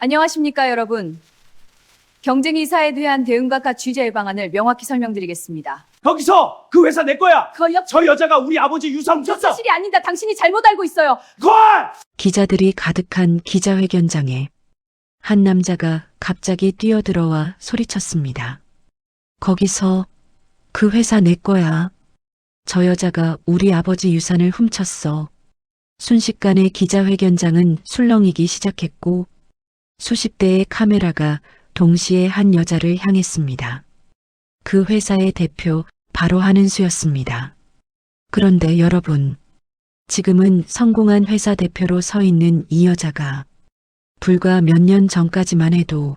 안녕하십니까, 여러분. 경쟁이사에 대한 대응과 각 취재 방안을 명확히 설명드리겠습니다. 거기서 그 회사 내 거야. 그걸요? 저 여자가 우리 아버지 유산 저 훔쳤어. 사실이 아니다. 당신이 잘못 알고 있어요. 걸! 기자들이 가득한 기자회견장에 한 남자가 갑자기 뛰어들어와 소리쳤습니다. 거기서 그 회사 내 거야. 저 여자가 우리 아버지 유산을 훔쳤어. 순식간에 기자회견장은 술렁이기 시작했고 수십 대의 카메라가 동시에 한 여자를 향했습니다. 그 회사의 대표 바로 한은수였습니다. 그런데 여러분, 지금은 성공한 회사 대표로 서 있는 이 여자가 불과 몇 년 전까지만 해도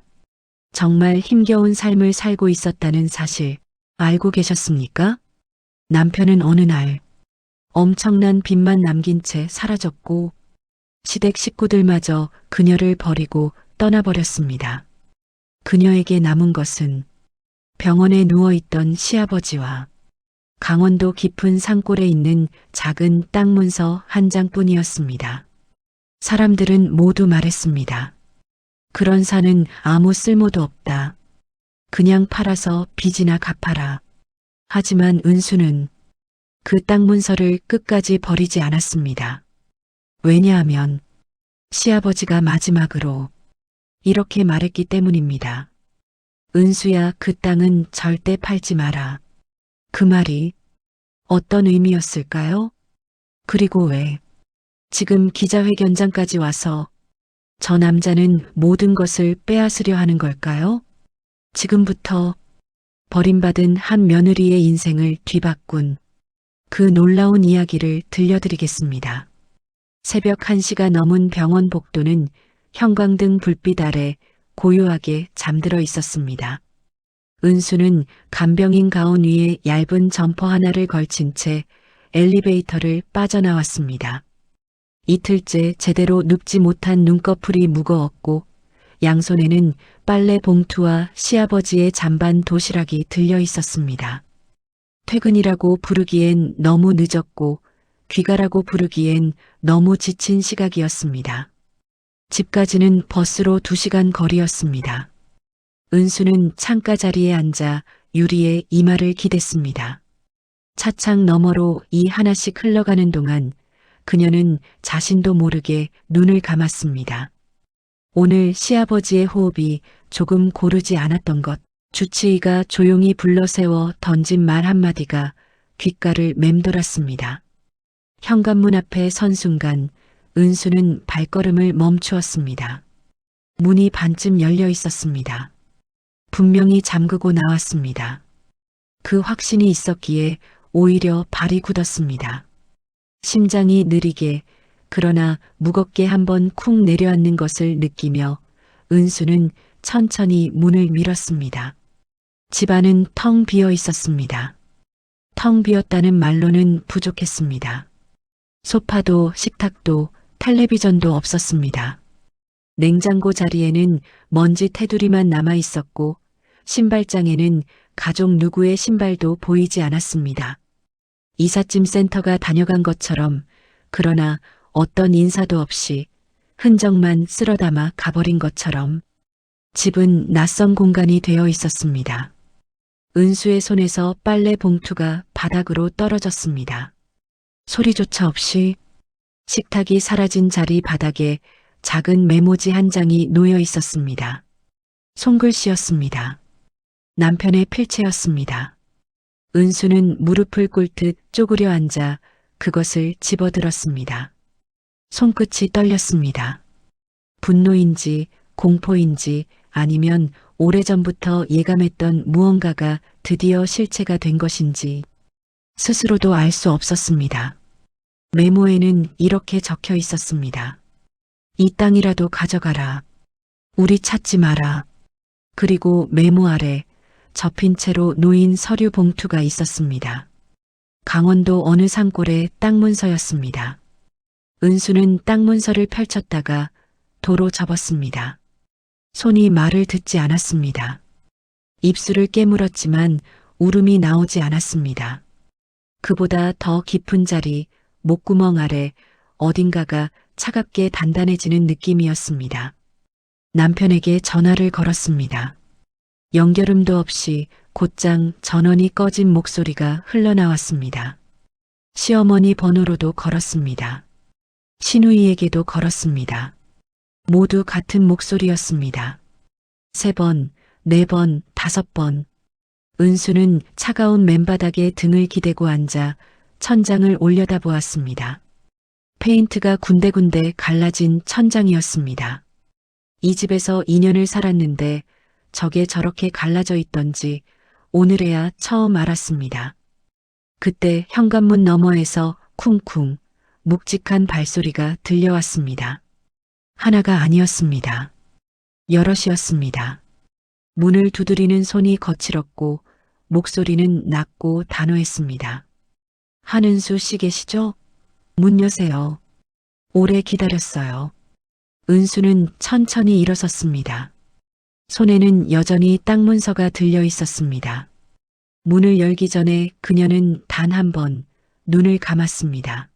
정말 힘겨운 삶을 살고 있었다는 사실 알고 계셨습니까? 남편은 어느 날 엄청난 빚만 남긴 채 사라졌고 시댁 식구들마저 그녀를 버리고 떠나버렸습니다. 그녀에게 남은 것은 병원에 누워있던 시아버지와 강원도 깊은 산골에 있는 작은 땅 문서 한 장뿐이었습니다. 사람들은 모두 말했습니다. 그런 산은 아무 쓸모도 없다. 그냥 팔아서 빚이나 갚아라. 하지만 은수는 그 땅 문서를 끝까지 버리지 않았습니다. 왜냐하면 시아버지가 마지막으로 이렇게 말했기 때문입니다. 은수야, 그 땅은 절대 팔지 마라. 그 말이 어떤 의미였을까요? 그리고 왜 지금 기자회견장까지 와서 저 남자는 모든 것을 빼앗으려 하는 걸까요? 지금부터 버림받은 한 며느리의 인생을 뒤바꾼 그 놀라운 이야기를 들려드리겠습니다. 새벽 1시가 넘은 병원 복도는 형광등 불빛 아래 고요하게 잠들어 있었습니다. 은수는 간병인 가운 위에 얇은 점퍼 하나를 걸친 채 엘리베이터를 빠져나왔습니다. 이틀째 제대로 눕지 못한 눈꺼풀이 무거웠고 양손에는 빨래 봉투와 시아버지의 잔반 도시락이 들려 있었습니다. 퇴근이라고 부르기엔 너무 늦었고 귀가라고 부르기엔 너무 지친 시각이었습니다. 집까지는 버스로 2시간 거리였습니다. 은수는 창가 자리에 앉아 유리에 이마를 기댔습니다. 차창 너머로 이 하나씩 흘러가는 동안 그녀는 자신도 모르게 눈을 감았습니다. 오늘 시아버지의 호흡이 조금 고르지 않았던 것, 주치의가 조용히 불러세워 던진 말 한마디가 귓가를 맴돌았습니다. 현관문 앞에 선 순간 은수는 발걸음을 멈추었습니다. 문이 반쯤 열려 있었습니다. 분명히 잠그고 나왔습니다. 그 확신이 있었기에 오히려 발이 굳었습니다. 심장이 느리게 그러나 무겁게 한번 쿵 내려앉는 것을 느끼며 은수는 천천히 문을 밀었습니다. 집안은 텅 비어 있었습니다. 텅 비었다는 말로는 부족했습니다. 소파도 식탁도 텔레비전도 없었습니다. 냉장고 자리에는 먼지 테두리만 남아 있었고 신발장에는 가족 누구의 신발도 보이지 않았습니다. 이삿짐 센터가 다녀간 것처럼 그러나 어떤 인사도 없이 흔적만 쓸어담아 가버린 것처럼 집은 낯선 공간이 되어 있었습니다. 은수의 손에서 빨래 봉투가 바닥으로 떨어졌습니다. 소리조차 없이 식탁이 사라진 자리 바닥에 작은 메모지 한 장이 놓여 있었습니다. 손글씨였습니다. 남편의 필체였습니다. 은수는 무릎을 꿇듯 쪼그려 앉아 그것을 집어들었습니다. 손끝이 떨렸습니다. 분노인지 공포인지 아니면 오래전부터 예감했던 무언가가 드디어 실체가 된 것인지 스스로도 알 수 없었습니다. 메모에는 이렇게 적혀 있었습니다. 이 땅이라도 가져가라. 우리 찾지 마라. 그리고 메모 아래 접힌 채로 놓인 서류 봉투가 있었습니다. 강원도 어느 산골의 땅 문서였습니다. 은수는 땅 문서를 펼쳤다가 도로 접었습니다. 손이 말을 듣지 않았습니다. 입술을 깨물었지만 울음이 나오지 않았습니다. 그보다 더 깊은 자리, 목구멍 아래 어딘가가 차갑게 단단해지는 느낌이었습니다. 남편에게 전화를 걸었습니다. 연결음도 없이 곧장 전원이 꺼진 목소리가 흘러나왔습니다. 시어머니 번호로도 걸었습니다. 시누이에게도 걸었습니다. 모두 같은 목소리였습니다. 3번, 4번, 5번. 은수는 차가운 맨바닥에 등을 기대고 앉아 천장을 올려다보았습니다. 페인트가 군데군데 갈라진 천장이었습니다. 이 집에서 2년을 살았는데 저게 저렇게 갈라져 있던지 오늘에야 처음 알았습니다. 그때 현관문 너머에서 쿵쿵 묵직한 발소리가 들려왔습니다. 하나가 아니었습니다. 여럿이었습니다. 문을 두드리는 손이 거칠었고 목소리는 낮고 단호했습니다. 한은수 씨 계시죠? 문 여세요. 오래 기다렸어요. 은수는 천천히 일어섰습니다. 손에는 여전히 딱 문서가 들려 있었습니다. 문을 열기 전에 그녀는 단 한 번 눈을 감았습니다.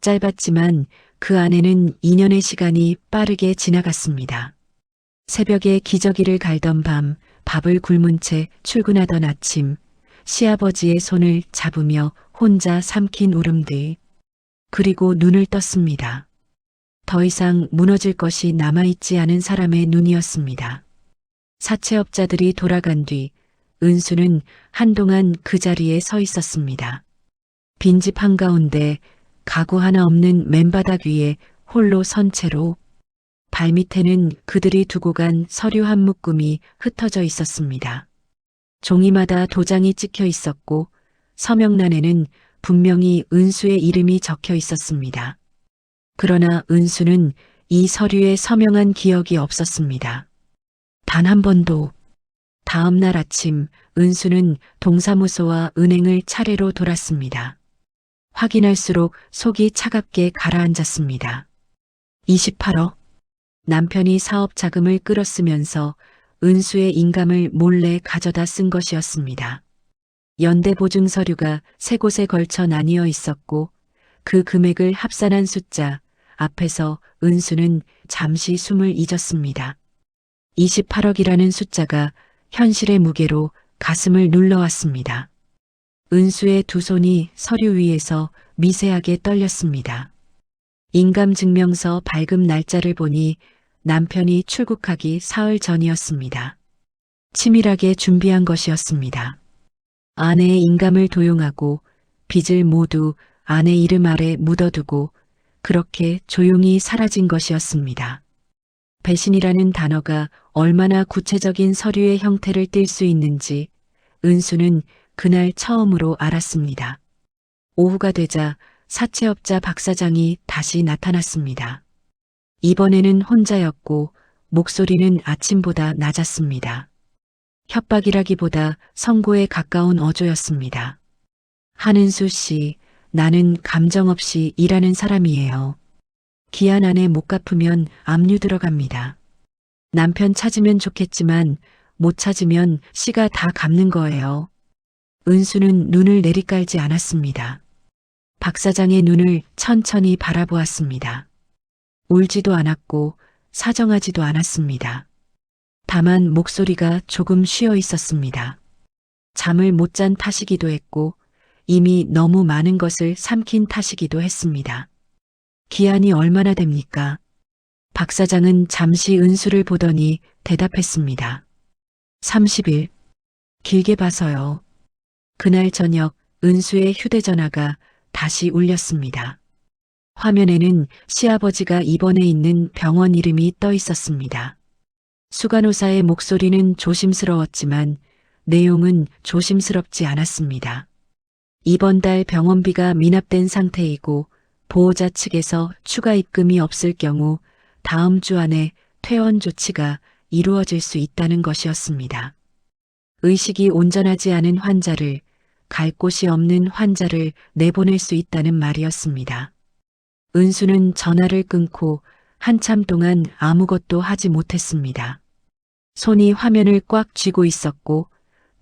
짧았지만 그 안에는 2년의 시간이 빠르게 지나갔습니다. 새벽에 기저귀를 갈던 밤, 밥을 굶은 채 출근하던 아침, 시아버지의 손을 잡으며 혼자 삼킨 울음들. 그리고 눈을 떴습니다. 더 이상 무너질 것이 남아있지 않은 사람의 눈이었습니다. 사채업자들이 돌아간 뒤 은수는 한동안 그 자리에 서 있었습니다. 빈집 한가운데 가구 하나 없는 맨바닥 위에 홀로 선 채로 발밑에는 그들이 두고 간 서류 한 묶음이 흩어져 있었습니다. 종이마다 도장이 찍혀 있었고 서명란에는 분명히 은수의 이름이 적혀 있었습니다. 그러나 은수는 이 서류에 서명한 기억이 없었습니다. 단 한 번도. 다음 날 아침 은수는 동사무소와 은행을 차례로 돌았습니다. 확인할수록 속이 차갑게 가라앉았습니다. 28억. 남편이 사업 자금을 끌어쓰면서 은수의 인감을 몰래 가져다 쓴 것이었습니다. 연대보증 서류가 3곳에 걸쳐 나뉘어 있었고 그 금액을 합산한 숫자 앞에서 은수는 잠시 숨을 잊었습니다. 28억이라는 숫자가 현실의 무게로 가슴을 눌러왔습니다. 은수의 두 손이 서류 위에서 미세하게 떨렸습니다. 인감증명서 발급 날짜를 보니 남편이 출국하기 사흘 전이었습니다. 치밀하게 준비한 것이었습니다. 아내의 인감을 도용하고 빚을 모두 아내 이름 아래 묻어두고 그렇게 조용히 사라진 것이었습니다. 배신이라는 단어가 얼마나 구체적인 서류의 형태를 띨 수 있는지 은수는 그날 처음으로 알았습니다. 오후가 되자 사채업자 박 사장이 다시 나타났습니다. 이번에는 혼자였고 목소리는 아침보다 낮았습니다. 협박이라기보다 선고에 가까운 어조였습니다. 한은수 씨, 나는 감정 없이 일하는 사람이에요. 기한 안에 못 갚으면 압류 들어갑니다. 남편 찾으면 좋겠지만 못 찾으면 씨가 다 갚는 거예요. 은수는 눈을 내리깔지 않았습니다. 박 사장의 눈을 천천히 바라보았습니다. 울지도 않았고 사정하지도 않았습니다. 다만 목소리가 조금 쉬어 있었습니다. 잠을 못 잔 탓이기도 했고 이미 너무 많은 것을 삼킨 탓이기도 했습니다. 기한이 얼마나 됩니까? 박 사장은 잠시 은수를 보더니 대답했습니다. 30일. 길게 봐서요. 그날 저녁 은수의 휴대전화가 다시 울렸습니다. 화면에는 시아버지가 입원해 있는 병원 이름이 떠 있었습니다. 수간호사의 목소리는 조심스러웠지만 내용은 조심스럽지 않았습니다. 이번 달 병원비가 미납된 상태이고 보호자 측에서 추가 입금이 없을 경우 다음 주 안에 퇴원 조치가 이루어질 수 있다는 것이었습니다. 의식이 온전하지 않은 환자를, 갈 곳이 없는 환자를 내보낼 수 있다는 말이었습니다. 은수는 전화를 끊고 한참 동안 아무것도 하지 못했습니다. 손이 화면을 꽉 쥐고 있었고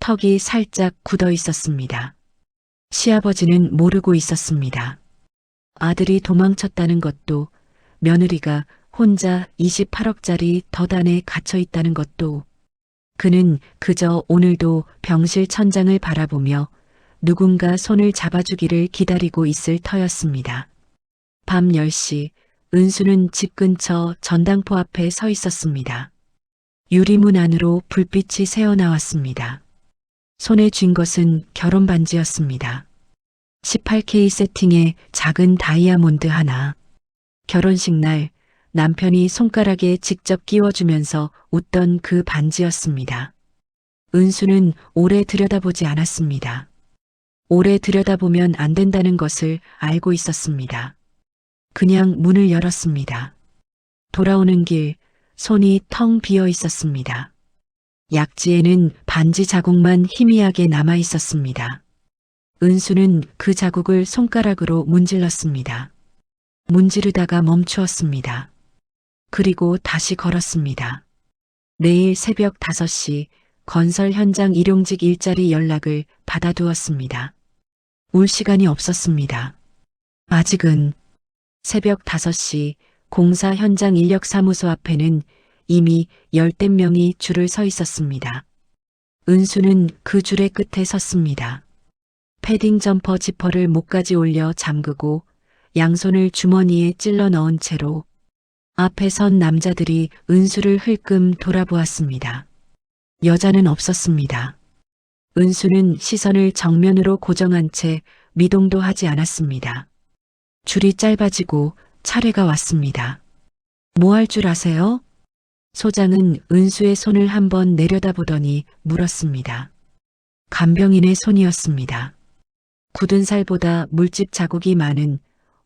턱이 살짝 굳어 있었습니다. 시아버지는 모르고 있었습니다. 아들이 도망쳤다는 것도 며느리가 혼자 28억짜리 덫안에 갇혀 있다는 것도 그는 그저 오늘도 병실 천장을 바라보며 누군가 손을 잡아주기를 기다리고 있을 터였습니다. 밤 10시 은수는 집 근처 전당포 앞에 서 있었습니다. 유리문 안으로 불빛이 새어나왔습니다. 손에 쥔 것은 결혼 반지였습니다. 18K 세팅의 작은 다이아몬드 하나. 결혼식 날 남편이 손가락에 직접 끼워주면서 웃던 그 반지였습니다. 은수는 오래 들여다보지 않았습니다. 오래 들여다보면 안 된다는 것을 알고 있었습니다. 그냥 문을 열었습니다. 돌아오는 길 손이 텅 비어 있었습니다. 약지에는 반지 자국만 희미하게 남아 있었습니다. 은수는 그 자국을 손가락으로 문질렀습니다. 문지르다가 멈추었습니다. 그리고 다시 걸었습니다. 내일 새벽 5시 건설 현장 일용직 일자리 연락을 받아두었습니다. 올 시간이 없었습니다. 아직은 새벽 5시 공사 현장 인력사무소 앞에는 이미 10댓 명이 줄을 서 있었습니다. 은수는 그 줄의 끝에 섰습니다. 패딩 점퍼 지퍼를 목까지 올려 잠그고 양손을 주머니에 찔러 넣은 채로 앞에 선 남자들이 은수를 흘끔 돌아보았습니다. 여자는 없었습니다. 은수는 시선을 정면으로 고정한 채 미동도 하지 않았습니다. 줄이 짧아지고 차례가 왔습니다. 뭐 할 줄 아세요? 소장은 은수의 손을 한번 내려다보더니 물었습니다. 간병인의 손이었습니다. 굳은 살보다 물집 자국이 많은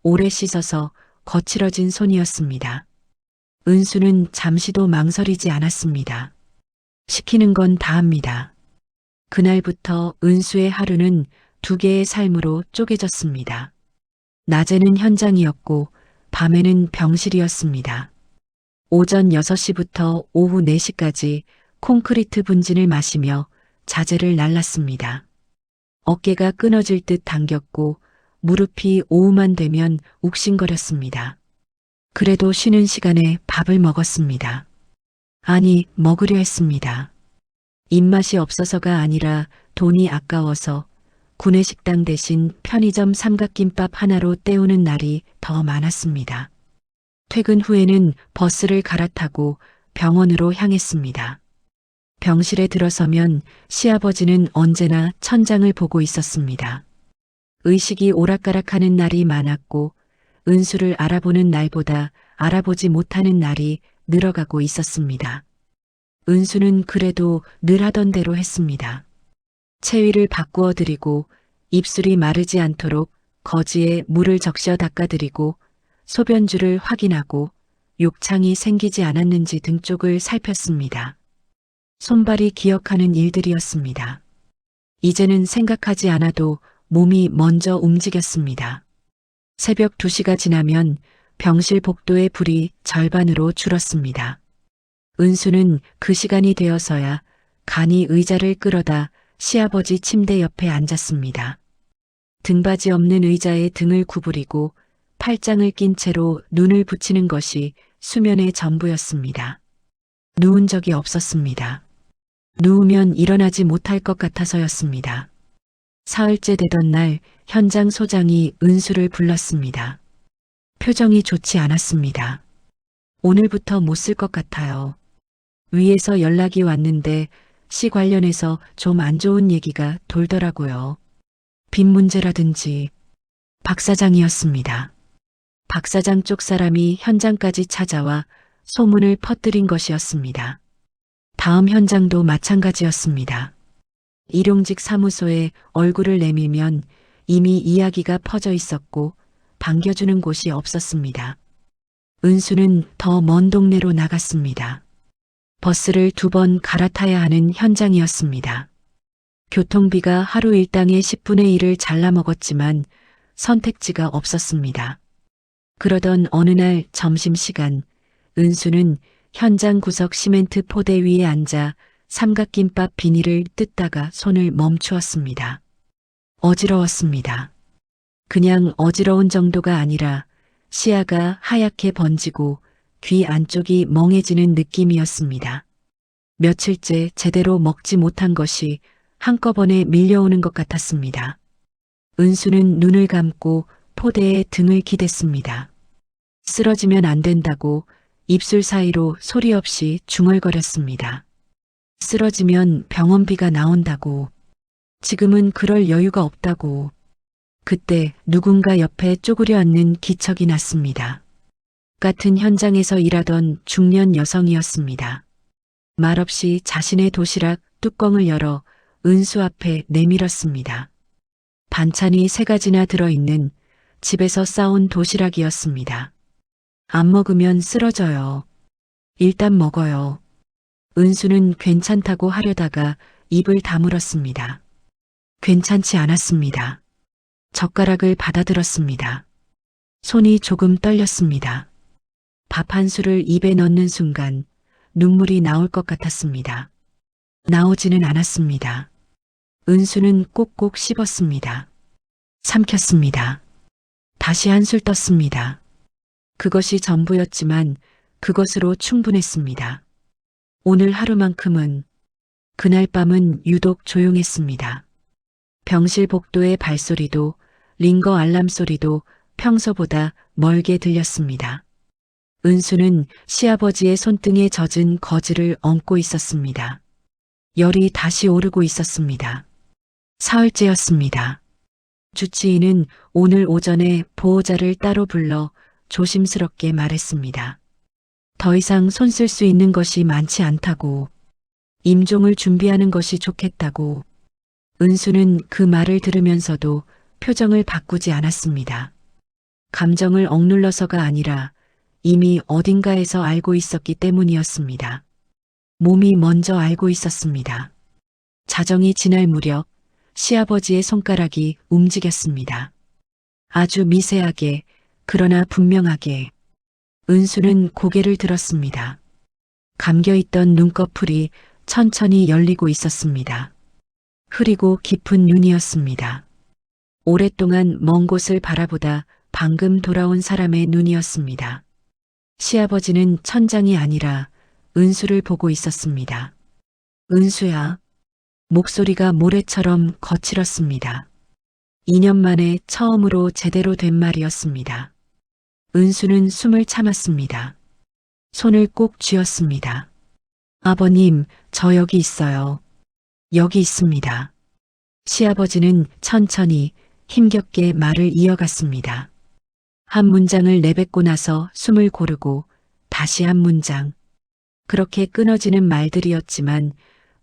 오래 씻어서 거칠어진 손이었습니다. 은수는 잠시도 망설이지 않았습니다. 시키는 건 다 합니다. 그날부터 은수의 하루는 2개의 삶으로 쪼개졌습니다. 낮에는 현장이었고 밤에는 병실이었습니다. 오전 6시부터 오후 4시까지 콘크리트 분진을 마시며 자재를 날랐습니다. 어깨가 끊어질 듯 당겼고 무릎이 오후만 되면 욱신거렸습니다. 그래도 쉬는 시간에 밥을 먹었습니다. 아니, 먹으려 했습니다. 입맛이 없어서가 아니라 돈이 아까워서 구내식당 대신 편의점 삼각김밥 하나로 때우는 날이 더 많았습니다. 퇴근 후에는 버스를 갈아타고 병원으로 향했습니다. 병실에 들어서면 시아버지는 언제나 천장을 보고 있었습니다. 의식이 오락가락하는 날이 많았고 은수를 알아보는 날보다 알아보지 못하는 날이 늘어가고 있었습니다. 은수는 그래도 늘 하던 대로 했습니다. 체위를 바꾸어 드리고 입술이 마르지 않도록 거지에 물을 적셔 닦아드리고 소변줄을 확인하고 욕창이 생기지 않았는지 등 쪽을 살폈습니다. 손발이 기억하는 일들이었습니다. 이제는 생각하지 않아도 몸이 먼저 움직였습니다. 새벽 2시가 지나면 병실 복도의 불이 절반으로 줄었습니다. 은수는 그 시간이 되어서야 간이 의자를 끌어다 시아버지 침대 옆에 앉았습니다. 등받이 없는 의자에 등을 구부리고 팔짱을 낀 채로 눈을 붙이는 것이 수면의 전부였습니다. 누운 적이 없었습니다. 누우면 일어나지 못할 것 같아서였습니다. 사흘째 되던 날 현장 소장이 은수를 불렀습니다. 표정이 좋지 않았습니다. 오늘부터 못 쓸 것 같아요. 위에서 연락이 왔는데 시 관련해서 좀 안 좋은 얘기가 돌더라고요. 빚 문제라든지. 박 사장이었습니다. 박 사장 쪽 사람이 현장까지 찾아와 소문을 퍼뜨린 것이었습니다. 다음 현장도 마찬가지였습니다. 일용직 사무소에 얼굴을 내밀면 이미 이야기가 퍼져 있었고 반겨주는 곳이 없었습니다. 은수는 더 먼 동네로 나갔습니다. 버스를 2번 갈아타야 하는 현장이었습니다. 교통비가 하루 일당의 10분의 1을 잘라먹었지만 선택지가 없었습니다. 그러던 어느 날 점심시간 은수는 현장 구석 시멘트 포대 위에 앉아 삼각김밥 비닐을 뜯다가 손을 멈추었습니다. 어지러웠습니다. 그냥 어지러운 정도가 아니라 시야가 하얗게 번지고 귀 안쪽이 멍해지는 느낌이었습니다. 며칠째 제대로 먹지 못한 것이 한꺼번에 밀려오는 것 같았습니다. 은수는 눈을 감고 포대에 등을 기댔습니다. 쓰러지면 안 된다고 입술 사이로 소리 없이 중얼거렸습니다. 쓰러지면 병원비가 나온다고. 지금은 그럴 여유가 없다고. 그때 누군가 옆에 쪼그려 앉는 기척이 났습니다. 같은 현장에서 일하던 중년 여성이었습니다. 말없이 자신의 도시락 뚜껑을 열어 은수 앞에 내밀었습니다. 반찬이 3가지나 들어있는 집에서 싸온 도시락이었습니다. 안 먹으면 쓰러져요. 일단 먹어요. 은수는 괜찮다고 하려다가 입을 다물었습니다. 괜찮지 않았습니다. 젓가락을 받아들었습니다. 손이 조금 떨렸습니다. 밥 한 술을 입에 넣는 순간 눈물이 나올 것 같았습니다. 나오지는 않았습니다. 은수는 꼭꼭 씹었습니다. 삼켰습니다. 다시 한술 떴습니다. 그것이 전부였지만 그것으로 충분했습니다. 오늘 하루만큼은. 그날 밤은 유독 조용했습니다. 병실 복도의 발소리도 링거 알람 소리도 평소보다 멀게 들렸습니다. 은수는 시아버지의 손등에 젖은 거즈를 얹고 있었습니다. 열이 다시 오르고 있었습니다. 사흘째였습니다. 주치의는 오늘 오전에 보호자를 따로 불러 조심스럽게 말했습니다. 더 이상 손 쓸 수 있는 것이 많지 않다고. 임종을 준비하는 것이 좋겠다고. 은수는 그 말을 들으면서도 표정을 바꾸지 않았습니다. 감정을 억눌러서가 아니라 이미 어딘가에서 알고 있었기 때문이었습니다. 몸이 먼저 알고 있었습니다. 자정이 지날 무렵 시아버지의 손가락이 움직였습니다. 아주 미세하게, 그러나 분명하게. 은수는 고개를 들었습니다. 감겨있던 눈꺼풀이 천천히 열리고 있었습니다. 흐리고 깊은 눈이었습니다. 오랫동안 먼 곳을 바라보다 방금 돌아온 사람의 눈이었습니다. 시아버지는 천장이 아니라 은수를 보고 있었습니다. 은수야. 목소리가 모래처럼 거칠었습니다. 2년 만에 처음으로 제대로 된 말이었습니다. 은수는 숨을 참았습니다. 손을 꼭 쥐었습니다. 아버님, 저 여기 있어요. 여기 있습니다. 시아버지는 천천히 힘겹게 말을 이어갔습니다. 한 문장을 내뱉고 나서 숨을 고르고 다시 한 문장. 그렇게 끊어지는 말들이었지만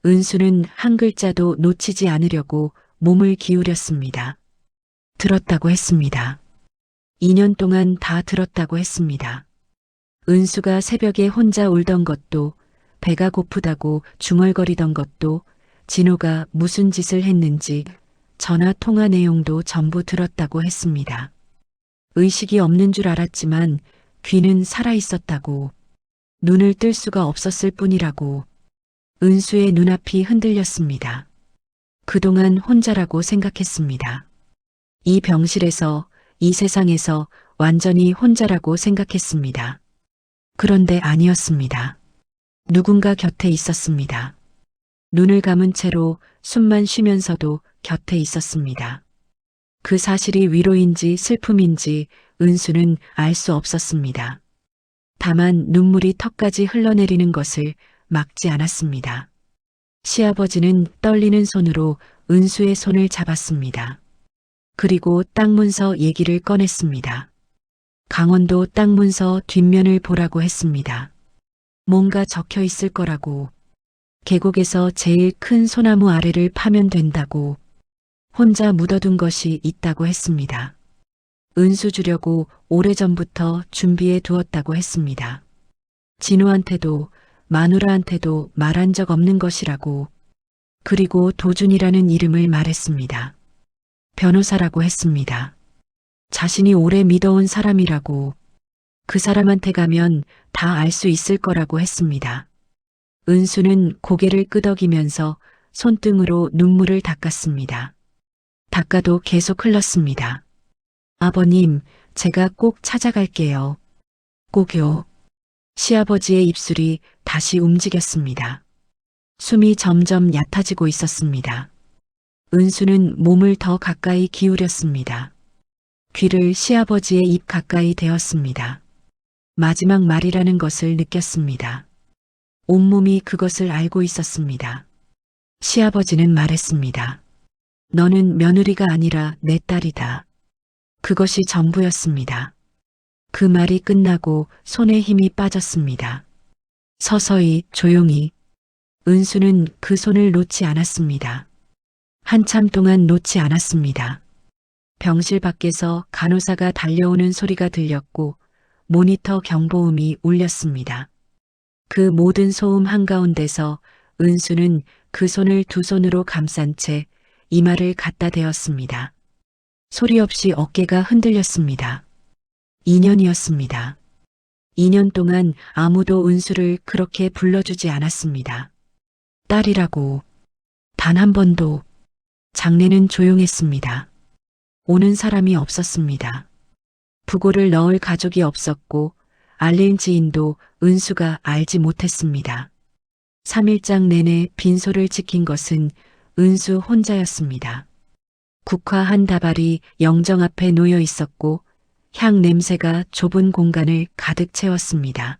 은수는 한 글자도 놓치지 않으려고 몸을 기울였습니다. 들었다고 했습니다. 2년 동안 다 들었다고 했습니다. 은수가 새벽에 혼자 울던 것도, 배가 고프다고 중얼거리던 것도, 진호가 무슨 짓을 했는지 전화 통화 내용도 전부 들었다고 했습니다. 의식이 없는 줄 알았지만 귀는 살아 있었다고. 눈을 뜰 수가 없었을 뿐이라고. 은수의 눈앞이 흔들렸습니다. 그동안 혼자라고 생각했습니다. 이 병실에서, 이 세상에서 완전히 혼자라고 생각했습니다. 그런데 아니었습니다. 누군가 곁에 있었습니다. 눈을 감은 채로 숨만 쉬면서도 곁에 있었습니다. 그 사실이 위로인지 슬픔인지 은수는 알 수 없었습니다. 다만 눈물이 턱까지 흘러내리는 것을 막지 않았습니다. 시아버지는 떨리는 손으로 은수의 손을 잡았습니다. 그리고 땅 문서 얘기를 꺼냈습니다. 강원도 땅 문서 뒷면을 보라고 했습니다. 뭔가 적혀 있을 거라고. 계곡에서 제일 큰 소나무 아래를 파면 된다고. 혼자 묻어둔 것이 있다고 했습니다. 은수 주려고 오래전부터 준비해 두었다고 했습니다. 진호한테도 마누라한테도 말한 적 없는 것이라고. 그리고 도준이라는 이름을 말했습니다. 변호사라고 했습니다. 자신이 오래 믿어온 사람이라고. 그 사람한테 가면 다 알 수 있을 거라고 했습니다. 은수는 고개를 끄덕이면서 손등으로 눈물을 닦았습니다. 닦아도 계속 흘렀습니다. 아버님, 제가 꼭 찾아갈게요. 꼭요. 시아버지의 입술이 다시 움직였습니다. 숨이 점점 얕아지고 있었습니다. 은수는 몸을 더 가까이 기울였습니다. 귀를 시아버지의 입 가까이 대었습니다. 마지막 말이라는 것을 느꼈습니다. 온몸이 그것을 알고 있었습니다. 시아버지는 말했습니다. 너는 며느리가 아니라 내 딸이다. 그것이 전부였습니다. 그 말이 끝나고 손에 힘이 빠졌습니다. 서서히 조용히 은수는 그 손을 놓지 않았습니다. 한참 동안 놓지 않았습니다. 병실 밖에서 간호사가 달려오는 소리가 들렸고 모니터 경보음이 울렸습니다. 그 모든 소음 한가운데서 은수는 그 손을 두 손으로 감싼 채 이마를 갖다 대었습니다. 소리 없이 어깨가 흔들렸습니다. 2년이었습니다. 2년 동안 아무도 은수를 그렇게 불러주지 않았습니다. 딸이라고 단 한 번도. 장례는 조용했습니다. 오는 사람이 없었습니다. 부고를 넣을 가족이 없었고 알릴 지인도 은수가 알지 못했습니다. 3일장 내내 빈소를 지킨 것은 은수 혼자였습니다. 국화 한 다발이 영정 앞에 놓여 있었고 향 냄새가 좁은 공간을 가득 채웠습니다.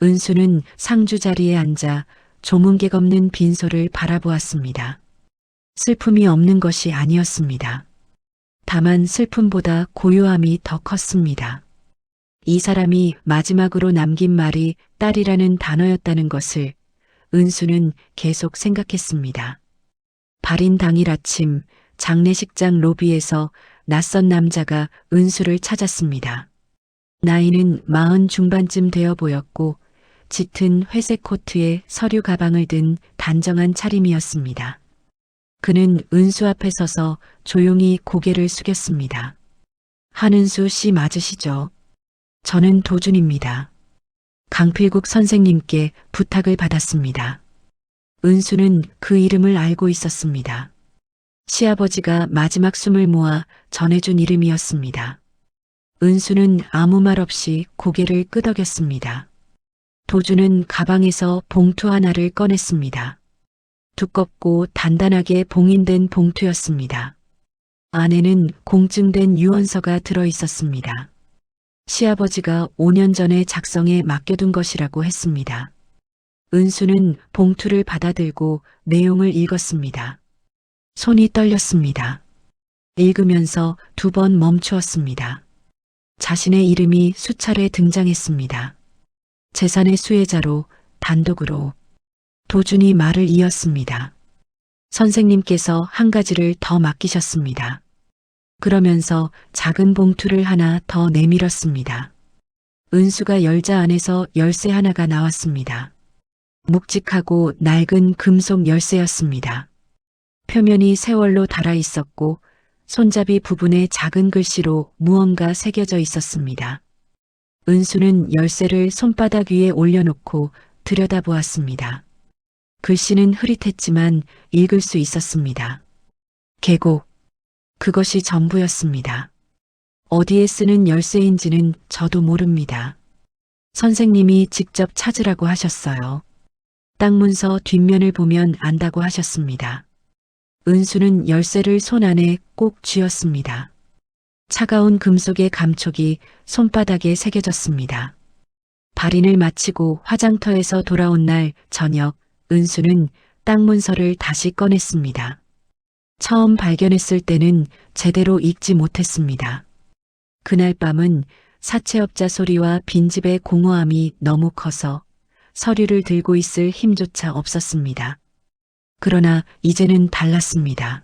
은수는 상주 자리에 앉아 조문객 없는 빈소를 바라보았습니다. 슬픔이 없는 것이 아니었습니다. 다만 슬픔보다 고요함이 더 컸습니다. 이 사람이 마지막으로 남긴 말이 딸이라는 단어였다는 것을 은수는 계속 생각했습니다. 발인 당일 아침 장례식장 로비에서 낯선 남자가 은수를 찾았습니다. 나이는 40 중반쯤 되어 보였고 짙은 회색 코트에 서류 가방을 든 단정한 차림이었습니다. 그는 은수 앞에 서서 조용히 고개를 숙였습니다. 한은수 씨 맞으시죠? 저는 도준입니다. 강필국 선생님께 부탁을 받았습니다. 은수는 그 이름을 알고 있었습니다. 시아버지가 마지막 숨을 모아 전해준 이름이었습니다. 은수는 아무 말 없이 고개를 끄덕였습니다. 도준은 가방에서 봉투 하나를 꺼냈습니다. 두껍고 단단하게 봉인된 봉투였습니다. 안에는 공증된 유언서가 들어 있었습니다. 시아버지가 5년 전에 작성해 맡겨둔 것이라고 했습니다. 은수는 봉투를 받아들고 내용을 읽었습니다. 손이 떨렸습니다. 읽으면서 2번 멈추었습니다. 자신의 이름이 수차례 등장했습니다. 재산의 수혜자로, 단독으로. 도준이 말을 이었습니다. 선생님께서 한 가지를 더 맡기셨습니다. 그러면서 작은 봉투를 하나 더 내밀었습니다. 은수가 열자 안에서 열쇠 하나가 나왔습니다. 묵직하고 낡은 금속 열쇠였습니다. 표면이 세월로 닳아 있었고 손잡이 부분에 작은 글씨로 무언가 새겨져 있었습니다. 은수는 열쇠를 손바닥 위에 올려놓고 들여다보았습니다. 글씨는 흐릿했지만 읽을 수 있었습니다. 계곡. 그것이 전부였습니다. 어디에 쓰는 열쇠인지는 저도 모릅니다. 선생님이 직접 찾으라고 하셨어요. 땅 문서 뒷면을 보면 안다고 하셨습니다. 은수는 열쇠를 손 안에 꼭 쥐었습니다. 차가운 금속의 감촉이 손바닥에 새겨졌습니다. 발인을 마치고 화장터에서 돌아온 날 저녁 은수는 땅 문서를 다시 꺼냈습니다. 처음 발견했을 때는 제대로 읽지 못했습니다. 그날 밤은 사채업자 소리와 빈집의 공허함이 너무 커서 서류를 들고 있을 힘조차 없었습니다. 그러나 이제는 달랐습니다.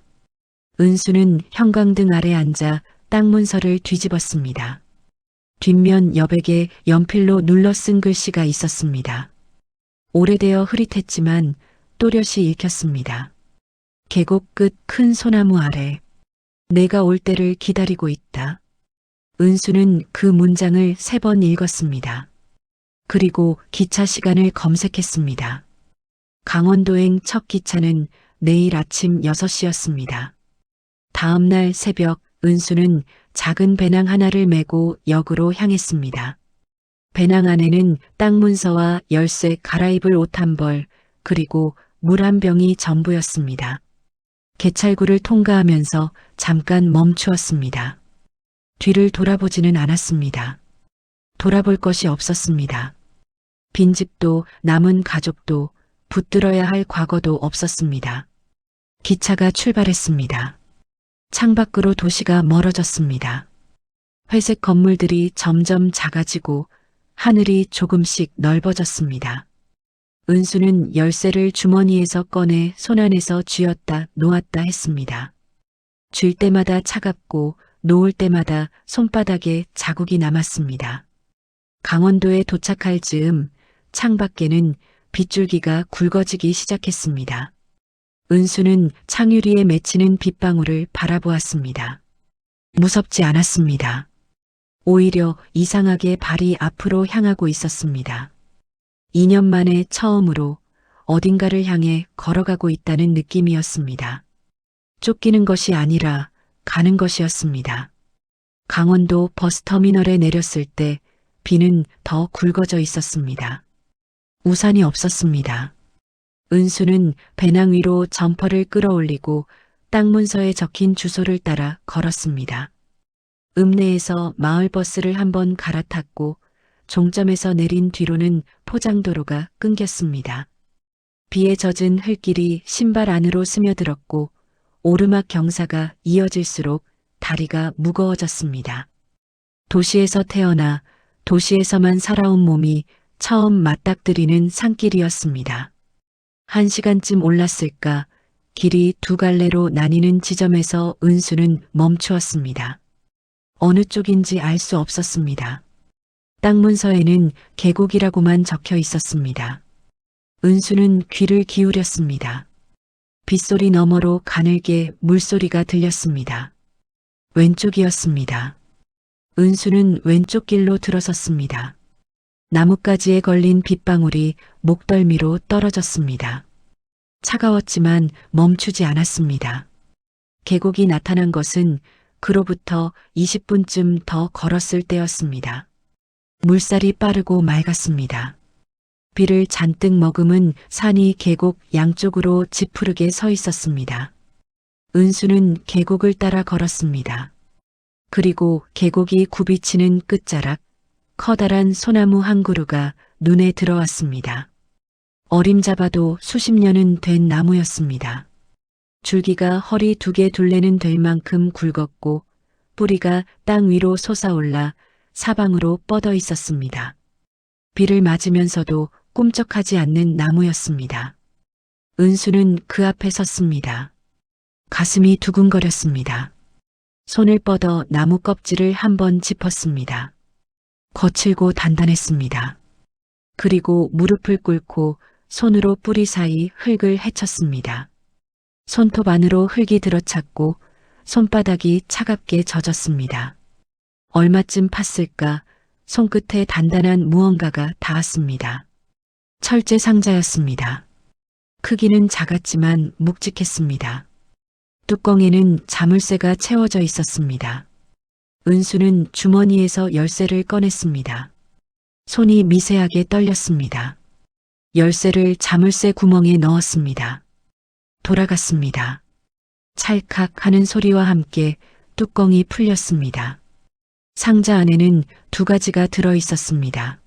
은수는 형광등 아래 앉아 땅 문서를 뒤집었습니다. 뒷면 여백에 연필로 눌러 쓴 글씨가 있었습니다. 오래되어 흐릿했지만 또렷이 읽혔습니다. 계곡 끝 큰 소나무 아래 내가 올 때를 기다리고 있다. 은수는 그 문장을 3번 읽었습니다. 그리고 기차 시간을 검색했습니다. 강원도행 첫 기차는 내일 아침 6시였습니다. 다음 날 새벽 은수는 작은 배낭 하나를 메고 역으로 향했습니다. 배낭 안에는 땅 문서와 열쇠, 갈아입을 옷 한 벌, 그리고 물 한 병이 전부였습니다. 개찰구를 통과하면서 잠깐 멈추었습니다. 뒤를 돌아보지는 않았습니다. 돌아볼 것이 없었습니다. 빈집도 남은 가족도 붙들어야 할 과거도 없었습니다. 기차가 출발했습니다. 창밖으로 도시가 멀어졌습니다. 회색 건물들이 점점 작아지고 하늘이 조금씩 넓어졌습니다. 은수는 열쇠를 주머니에서 꺼내 손안에서 쥐었다 놓았다 했습니다. 쥘 때마다 차갑고 놓을 때마다 손바닥에 자국이 남았습니다. 강원도에 도착할 즈음 창밖에는 빗줄기가 굵어지기 시작했습니다. 은수는 창유리에 맺히는 빗방울을 바라보았습니다. 무섭지 않았습니다. 오히려 이상하게 발이 앞으로 향하고 있었습니다. 2년 만에 처음으로 어딘가를 향해 걸어가고 있다는 느낌이었습니다. 쫓기는 것이 아니라 가는 것이었습니다. 강원도 버스터미널에 내렸을 때 비는 더 굵어져 있었습니다. 우산이 없었습니다. 은수는 배낭 위로 점퍼를 끌어올리고 땅 문서에 적힌 주소를 따라 걸었습니다. 읍내에서 마을버스를 한번 갈아탔고 종점에서 내린 뒤로는 포장도로가 끊겼습니다. 비에 젖은 흙길이 신발 안으로 스며들었고 오르막 경사가 이어질수록 다리가 무거워졌습니다. 도시에서 태어나 도시에서만 살아온 몸이 처음 맞닥뜨리는 산길이었습니다. 1시간쯤 올랐을까 길이 두 갈래로 나뉘는 지점에서 은수는 멈추었습니다. 어느 쪽인지 알 수 없었습니다. 땅 문서에는 계곡이라고만 적혀 있었습니다. 은수는 귀를 기울였습니다. 빗소리 너머로 가늘게 물소리가 들렸습니다. 왼쪽이었습니다. 은수는 왼쪽 길로 들어섰습니다. 나뭇가지에 걸린 빗방울이 목덜미로 떨어졌습니다. 차가웠지만 멈추지 않았습니다. 계곡이 나타난 것은 그로부터 20분쯤 더 걸었을 때였습니다. 물살이 빠르고 맑았습니다. 비를 잔뜩 머금은 산이 계곡 양쪽으로 지푸르게 서 있었습니다. 은수는 계곡을 따라 걸었습니다. 그리고 계곡이 굽이치는 끝자락, 커다란 소나무 한 그루가 눈에 들어왔습니다. 어림잡아도 수십 년은 된 나무였습니다. 줄기가 허리 2개 둘레는 될 만큼 굵었고 뿌리가 땅 위로 솟아올라 사방으로 뻗어 있었습니다. 비를 맞으면서도 꿈쩍하지 않는 나무였습니다. 은수는 그 앞에 섰습니다. 가슴이 두근거렸습니다. 손을 뻗어 나무 껍질을 한번 짚었습니다. 거칠고 단단했습니다. 그리고 무릎을 꿇고 손으로 뿌리 사이 흙을 헤쳤습니다. 손톱 안으로 흙이 들어찼고 손바닥이 차갑게 젖었습니다. 얼마쯤 팠을까 손끝에 단단한 무언가가 닿았습니다. 철제 상자였습니다. 크기는 작았지만 묵직했습니다. 뚜껑에는 자물쇠가 채워져 있었습니다. 은수는 주머니에서 열쇠를 꺼냈습니다. 손이 미세하게 떨렸습니다. 열쇠를 자물쇠 구멍에 넣었습니다. 돌아갔습니다. 찰칵 하는 소리와 함께 뚜껑이 풀렸습니다. 상자 안에는 2가지가 들어 있었습니다.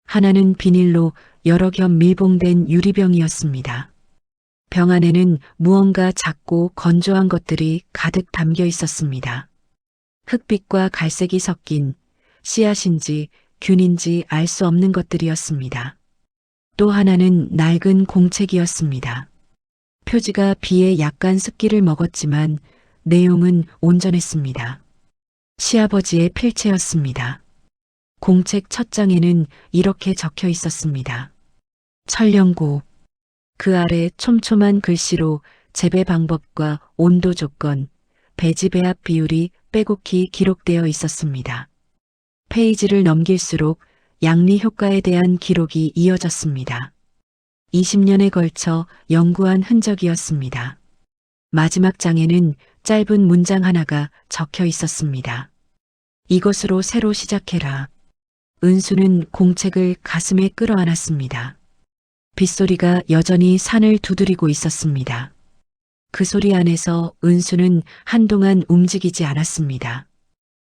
하나는 비닐로 여러 겹 밀봉된 유리병이었습니다. 병 안에는 무언가 작고 건조한 것들이 가득 담겨 있었습니다. 흑빛과 갈색이 섞인 씨앗인지 균인지 알 수 없는 것들이었습니다. 또 하나는 낡은 공책이었습니다. 표지가 비에 약간 습기를 먹었지만 내용은 온전했습니다. 시아버지의 필체였습니다. 공책 첫 장에는 이렇게 적혀 있었습니다. 철령고. 그 아래 촘촘한 글씨로 재배 방법과 온도 조건, 배지 배합 비율이 빼곡히 기록되어 있었습니다. 페이지를 넘길수록 양리 효과에 대한 기록이 이어졌습니다. 20년에 걸쳐 연구한 흔적이었습니다. 마지막 장에는 짧은 문장 하나가 적혀 있었습니다. 이것으로 새로 시작해라. 은수는 공책을 가슴에 끌어안았습니다. 빗소리가 여전히 산을 두드리고 있었습니다. 그 소리 안에서 은수는 한동안 움직이지 않았습니다.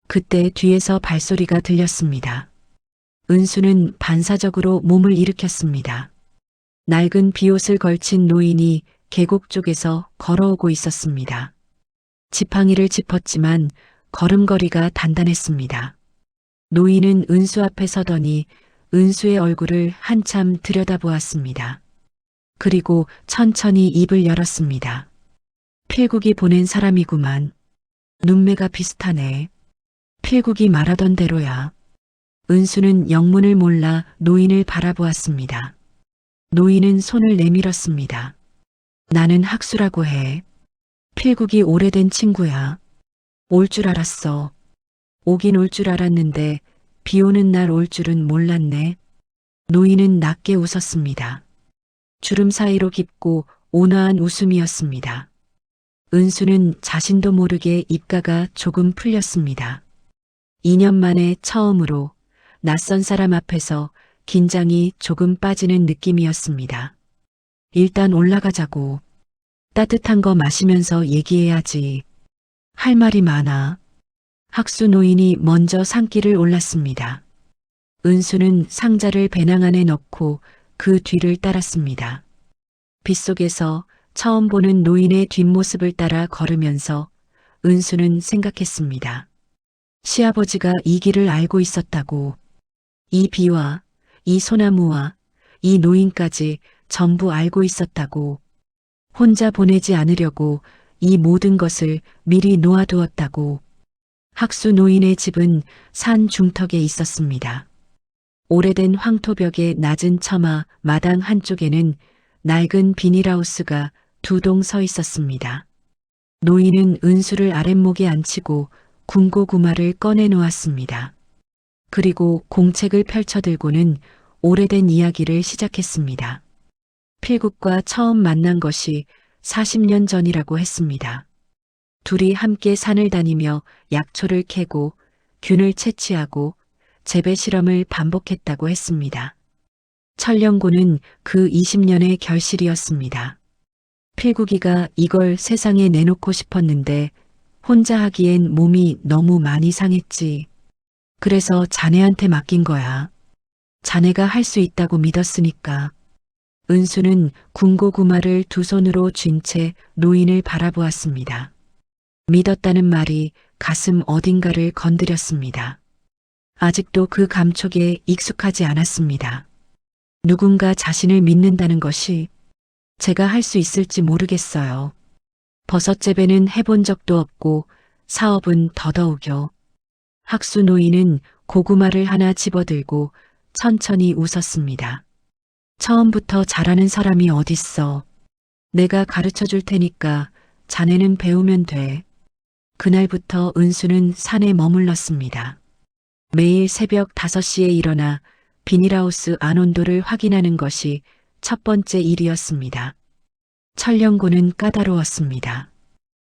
그때 뒤에서 발소리가 들렸습니다. 은수는 반사적으로 몸을 일으켰습니다. 낡은 비옷을 걸친 노인이 계곡 쪽에서 걸어오고 있었습니다. 지팡이를 짚었지만 걸음걸이가 단단했습니다. 노인은 은수 앞에 서더니 은수의 얼굴을 한참 들여다보았습니다. 그리고 천천히 입을 열었습니다. 필국이 보낸 사람이구만. 눈매가 비슷하네. 필국이 말하던 대로야. 은수는 영문을 몰라 노인을 바라보았습니다. 노인은 손을 내밀었습니다. 나는 학수라고 해. 필국이 오래된 친구야. 올 줄 알았어. 오긴 올 줄 알았는데 비 오는 날 올 줄은 몰랐네. 노인은 낮게 웃었습니다. 주름 사이로 깊고 온화한 웃음이었습니다. 은수는 자신도 모르게 입가가 조금 풀렸습니다. 2년 만에 처음으로 낯선 사람 앞에서 긴장이 조금 빠지는 느낌이었습니다. 일단 올라가자고. 따뜻한 거 마시면서 얘기해야지. 할 말이 많아. 학수 노인이 먼저 산길을 올랐습니다. 은수는 상자를 배낭 안에 넣고 그 뒤를 따랐습니다. 빗속에서 처음 보는 노인의 뒷모습을 따라 걸으면서 은수는 생각했습니다. 시아버지가 이 길을 알고 있었다고. 이 비와 이 소나무와 이 노인까지 전부 알고 있었다고. 혼자 보내지 않으려고 이 모든 것을 미리 놓아두었다고. 학수 노인의 집은 산 중턱에 있었습니다. 오래된 황토벽의 낮은 처마 마당 한쪽에는 낡은 비닐하우스가 두 동 서 있었습니다. 노인은 은수를 아랫목에 앉히고 군고구마를 꺼내 놓았습니다. 그리고 공책을 펼쳐들고는 오래된 이야기를 시작했습니다. 필국과 처음 만난 것이 40년 전이라고 했습니다. 둘이 함께 산을 다니며 약초를 캐고 균을 채취하고 재배 실험을 반복했다고 했습니다. 천령고는 그 20년의 결실이었습니다. 필국이가 이걸 세상에 내놓고 싶었는데 혼자 하기엔 몸이 너무 많이 상했지. 그래서 자네한테 맡긴 거야. 자네가 할 수 있다고 믿었으니까. 은수는 군고구마를 두 손으로 쥔 채 노인을 바라보았습니다. 믿었다는 말이 가슴 어딘가를 건드렸습니다. 아직도 그 감촉에 익숙하지 않았습니다. 누군가 자신을 믿는다는 것이 제가 할 수 있을지 모르겠어요. 버섯 재배는 해본 적도 없고 사업은 더더욱요. 학수 노인은 고구마를 하나 집어들고 천천히 웃었습니다. 처음부터 잘하는 사람이 어딨어. 내가 가르쳐 줄 테니까 자네는 배우면 돼. 그날부터 은수는 산에 머물렀습니다. 매일 새벽 5시에 일어나 비닐하우스 안온도를 확인하는 것이 첫 번째 일이었습니다. 천령고는 까다로웠습니다.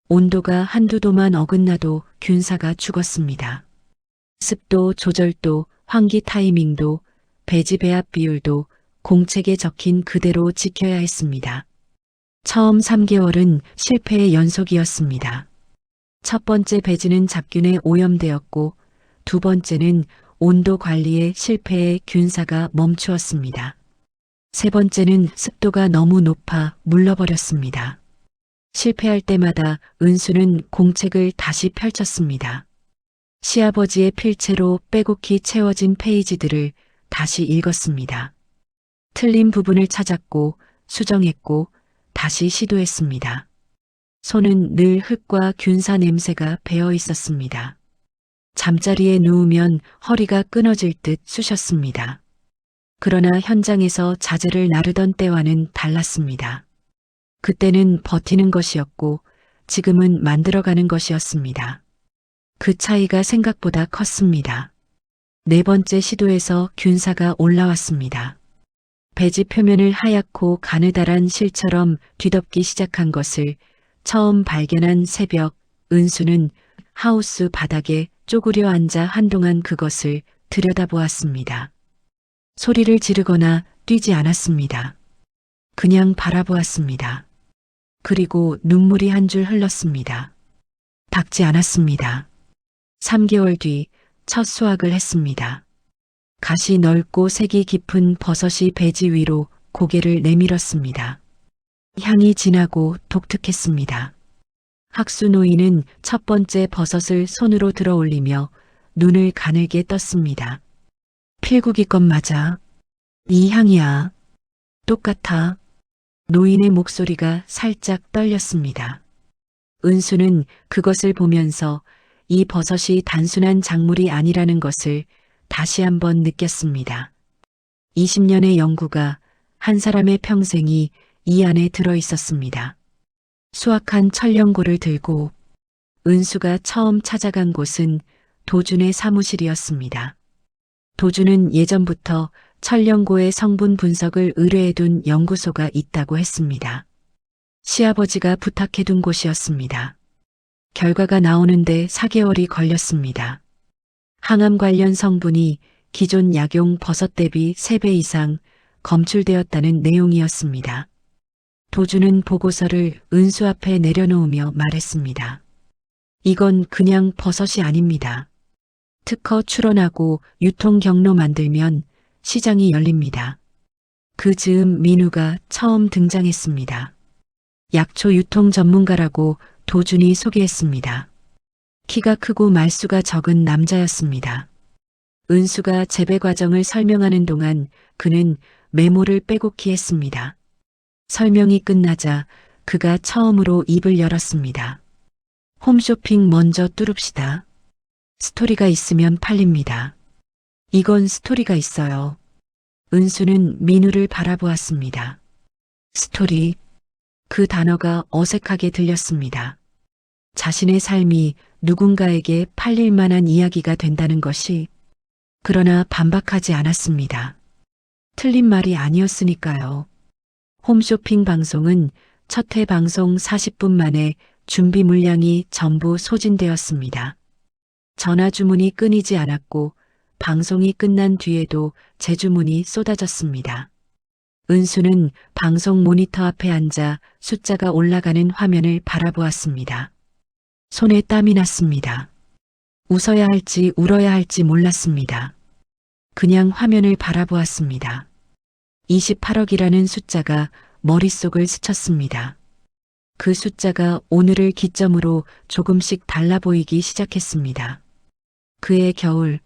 온도가 한두 도만 어긋나도 균사가 죽었습니다. 습도 조절도 환기 타이밍도 배지 배합 비율도 공책에 적힌 그대로 지켜야 했습니다. 처음 3개월은 실패의 연속이었습니다. 첫 번째 배지는 잡균에 오염되었고 두 번째는 온도 관리에 실패해 균사가 멈추었습니다. 세 번째는 습도가 너무 높아 물러버렸습니다. 실패할 때마다 은수는 공책을 다시 펼쳤습니다. 시아버지의 필체로 빼곡히 채워진 페이지들을 다시 읽었습니다. 틀린 부분을 찾았고 수정했고 다시 시도했습니다. 손은 늘 흙과 균사 냄새가 배어 있었습니다. 잠자리에 누우면 허리가 끊어질 듯 쑤셨습니다. 그러나 현장에서 자재를 나르던 때와는 달랐습니다. 그때는 버티는 것이었고 지금은 만들어가는 것이었습니다. 그 차이가 생각보다 컸습니다. 네 번째 시도에서 균사가 올라왔습니다. 배지 표면을 하얗고 가느다란 실처럼 뒤덮기 시작한 것을 처음 발견한 새벽, 은수는 하우스 바닥에 쪼그려 앉아 한동안 그것을 들여다보았습니다. 소리를 지르거나 뛰지 않았습니다. 그냥 바라보았습니다. 그리고 눈물이 한 줄 흘렀습니다. 닦지 않았습니다. 3개월 뒤 첫 수확을 했습니다. 가시 넓고 색이 깊은 버섯이 배지 위로 고개를 내밀었습니다. 향이 진하고 독특했습니다. 학수 노인은 첫 번째 버섯을 손으로 들어 올리며 눈을 가늘게 떴습니다. 필국이 것 맞아. 이 향이야. 똑같아. 노인의 목소리가 살짝 떨렸습니다. 은수는 그것을 보면서 이 버섯이 단순한 작물이 아니라는 것을 다시 한번 느꼈습니다. 20년의 연구가 한 사람의 평생이 이 안에 들어 있었습니다. 수확한 천령고를 들고 은수가 처음 찾아간 곳은 도준의 사무실이었습니다. 도준은 예전부터 천령고의 성분 분석을 의뢰해둔 연구소가 있다고 했습니다. 시아버지가 부탁해둔 곳이었습니다. 결과가 나오는데 4개월이 걸렸습니다. 항암 관련 성분이 기존 약용 버섯 대비 3배 이상 검출되었다는 내용이었습니다. 도준은 보고서를 은수 앞에 내려놓으며 말했습니다. 이건 그냥 버섯이 아닙니다. 특허 출원하고 유통 경로 만들면 시장이 열립니다. 그 즈음 민우가 처음 등장했습니다. 약초 유통 전문가라고 도준이 소개했습니다. 키가 크고 말수가 적은 남자였습니다. 은수가 재배 과정을 설명하는 동안 그는 메모를 빼곡히 했습니다. 설명이 끝나자 그가 처음으로 입을 열었습니다. 홈쇼핑 먼저 뚫읍시다. 스토리가 있으면 팔립니다. 이건 스토리가 있어요. 은수는 민우를 바라보았습니다. 스토리. 그 단어가 어색하게 들렸습니다. 자신의 삶이 누군가에게 팔릴 만한 이야기가 된다는 것이. 그러나 반박하지 않았습니다. 틀린 말이 아니었으니까요. 홈쇼핑 방송은 첫 회 방송 40분 만에 준비 물량이 전부 소진되었습니다. 전화 주문이 끊이지 않았고 방송이 끝난 뒤에도 재주문이 쏟아졌습니다. 은수는 방송 모니터 앞에 앉아 숫자가 올라가는 화면을 바라보았습니다. 손에 땀이 났습니다. 웃어야 할지 울어야 할지 몰랐습니다. 그냥 화면을 바라보았습니다. 28억이라는 숫자가 머릿속을 스쳤습니다. 그 숫자가 오늘을 기점으로 조금씩 달라 보이기 시작했습니다. 그해 겨울,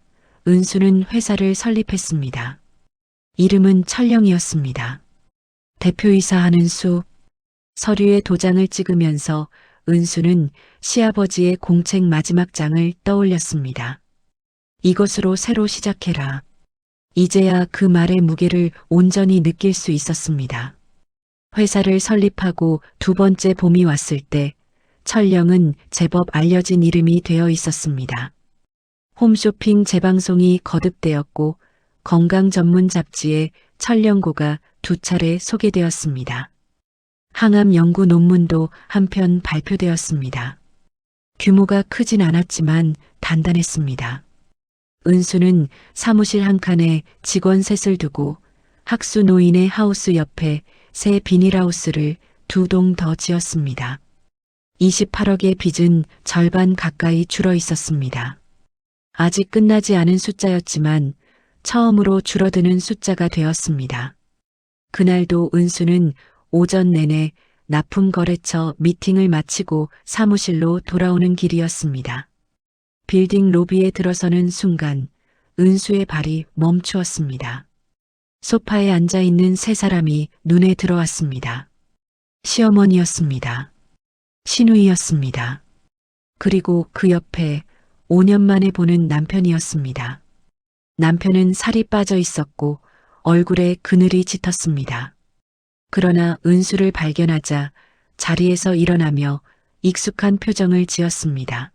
은수는 회사를 설립했습니다. 이름은 천령이었습니다. 대표이사 하는 수, 서류에 도장을 찍으면서 은수는 시아버지의 공책 마지막 장을 떠올렸습니다. 이것으로 새로 시작해라. 이제야 그 말의 무게를 온전히 느낄 수 있었습니다. 회사를 설립하고 두 번째 봄이 왔을 때 천령은 제법 알려진 이름이 되어 있었습니다. 홈쇼핑 재방송이 거듭되었고 건강 전문 잡지에 천령고가 2차례 소개되었습니다. 항암 연구 논문도 한 편 발표되었습니다. 규모가 크진 않았지만 단단했습니다. 은수는 사무실 한 칸에 직원 셋을 두고 학수 노인의 하우스 옆에 새 비닐하우스를 2동 더 지었습니다. 28억의 빚은 절반 가까이 줄어 있었습니다. 아직 끝나지 않은 숫자였지만 처음으로 줄어드는 숫자가 되었습니다. 그날도 은수는 오전 내내 납품 거래처 미팅을 마치고 사무실로 돌아오는 길이었습니다. 빌딩 로비에 들어서는 순간 은수의 발이 멈추었습니다. 소파에 앉아 있는 세 사람이 눈에 들어왔습니다. 시어머니였습니다. 신우이였습니다. 그리고 그 옆에 5년 만에 보는 남편이었습니다. 남편은 살이 빠져 있었고 얼굴에 그늘이 짙었습니다. 그러나 은수를 발견하자 자리에서 일어나며 익숙한 표정을 지었습니다.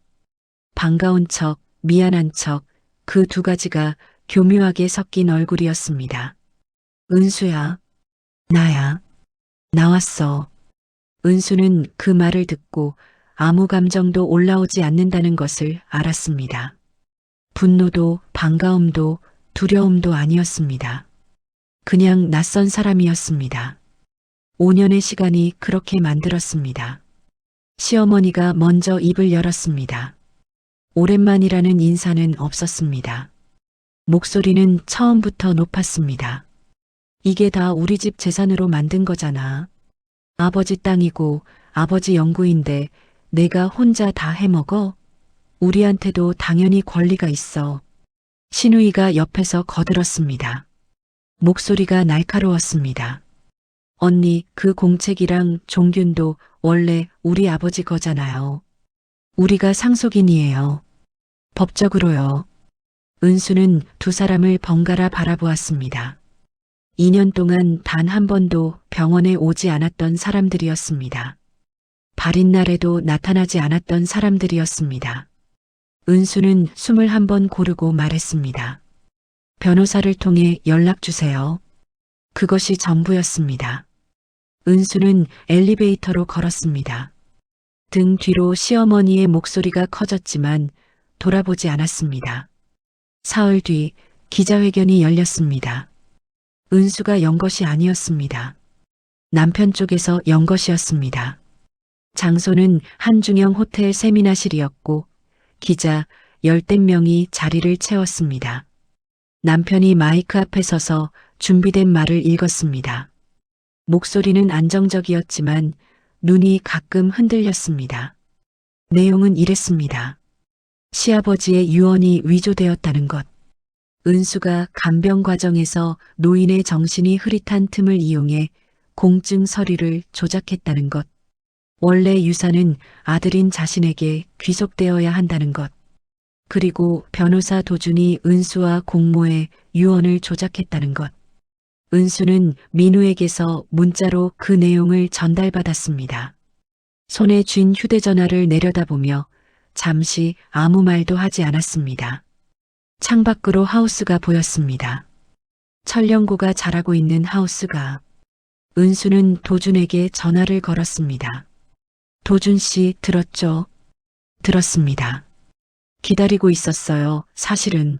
반가운 척, 미안한 척, 그 두 가지가 교묘하게 섞인 얼굴이었습니다. 은수야, 나야, 나왔어. 은수는 그 말을 듣고 아무 감정도 올라오지 않는다는 것을 알았습니다. 분노도 반가움도 두려움도 아니었습니다. 그냥 낯선 사람이었습니다. 5년의 시간이 그렇게 만들었습니다. 시어머니가 먼저 입을 열었습니다. 오랜만이라는 인사는 없었습니다. 목소리는 처음부터 높았습니다. 이게 다 우리 집 재산으로 만든 거잖아. 아버지 땅이고 아버지 영구인데 내가 혼자 다 해먹어? 우리한테도 당연히 권리가 있어. 신우이가 옆에서 거들었습니다. 목소리가 날카로웠습니다. 언니, 그 공책이랑 종균도 원래 우리 아버지 거잖아요. 우리가 상속인이에요. 법적으로요. 은수는 두 사람을 번갈아 바라보았습니다. 2년 동안 단 한 번도 병원에 오지 않았던 사람들이었습니다. 발인 날에도 나타나지 않았던 사람들이었습니다. 은수는 숨을 한 번 고르고 말했습니다. 변호사를 통해 연락 주세요. 그것이 전부였습니다. 은수는 엘리베이터로 걸었습니다. 등 뒤로 시어머니의 목소리가 커졌지만 돌아보지 않았습니다. 사흘 뒤 기자회견이 열렸습니다. 은수가 연 것이 아니었습니다. 남편 쪽에서 연 것이었습니다. 장소는 한중형 호텔 세미나실이었고 기자 10댓 명이 자리를 채웠습니다. 남편이 마이크 앞에 서서 준비된 말을 읽었습니다. 목소리는 안정적이었지만 눈이 가끔 흔들렸습니다. 내용은 이랬습니다. 시아버지의 유언이 위조되었다는 것. 은수가 간병 과정에서 노인의 정신이 흐릿한 틈을 이용해 공증 서류를 조작했다는 것. 원래 유산은 아들인 자신에게 귀속되어야 한다는 것. 그리고 변호사 도준이 은수와 공모해 유언을 조작했다는 것. 은수는 민우에게서 문자로 그 내용을 전달받았습니다. 손에 쥔 휴대전화를 내려다보며 잠시 아무 말도 하지 않았습니다. 창밖으로 하우스가 보였습니다. 천령고가 자라고 있는 하우스가. 은수는 도준에게 전화를 걸었습니다. 도준 씨 들었죠? 들었습니다. 기다리고 있었어요. 사실은.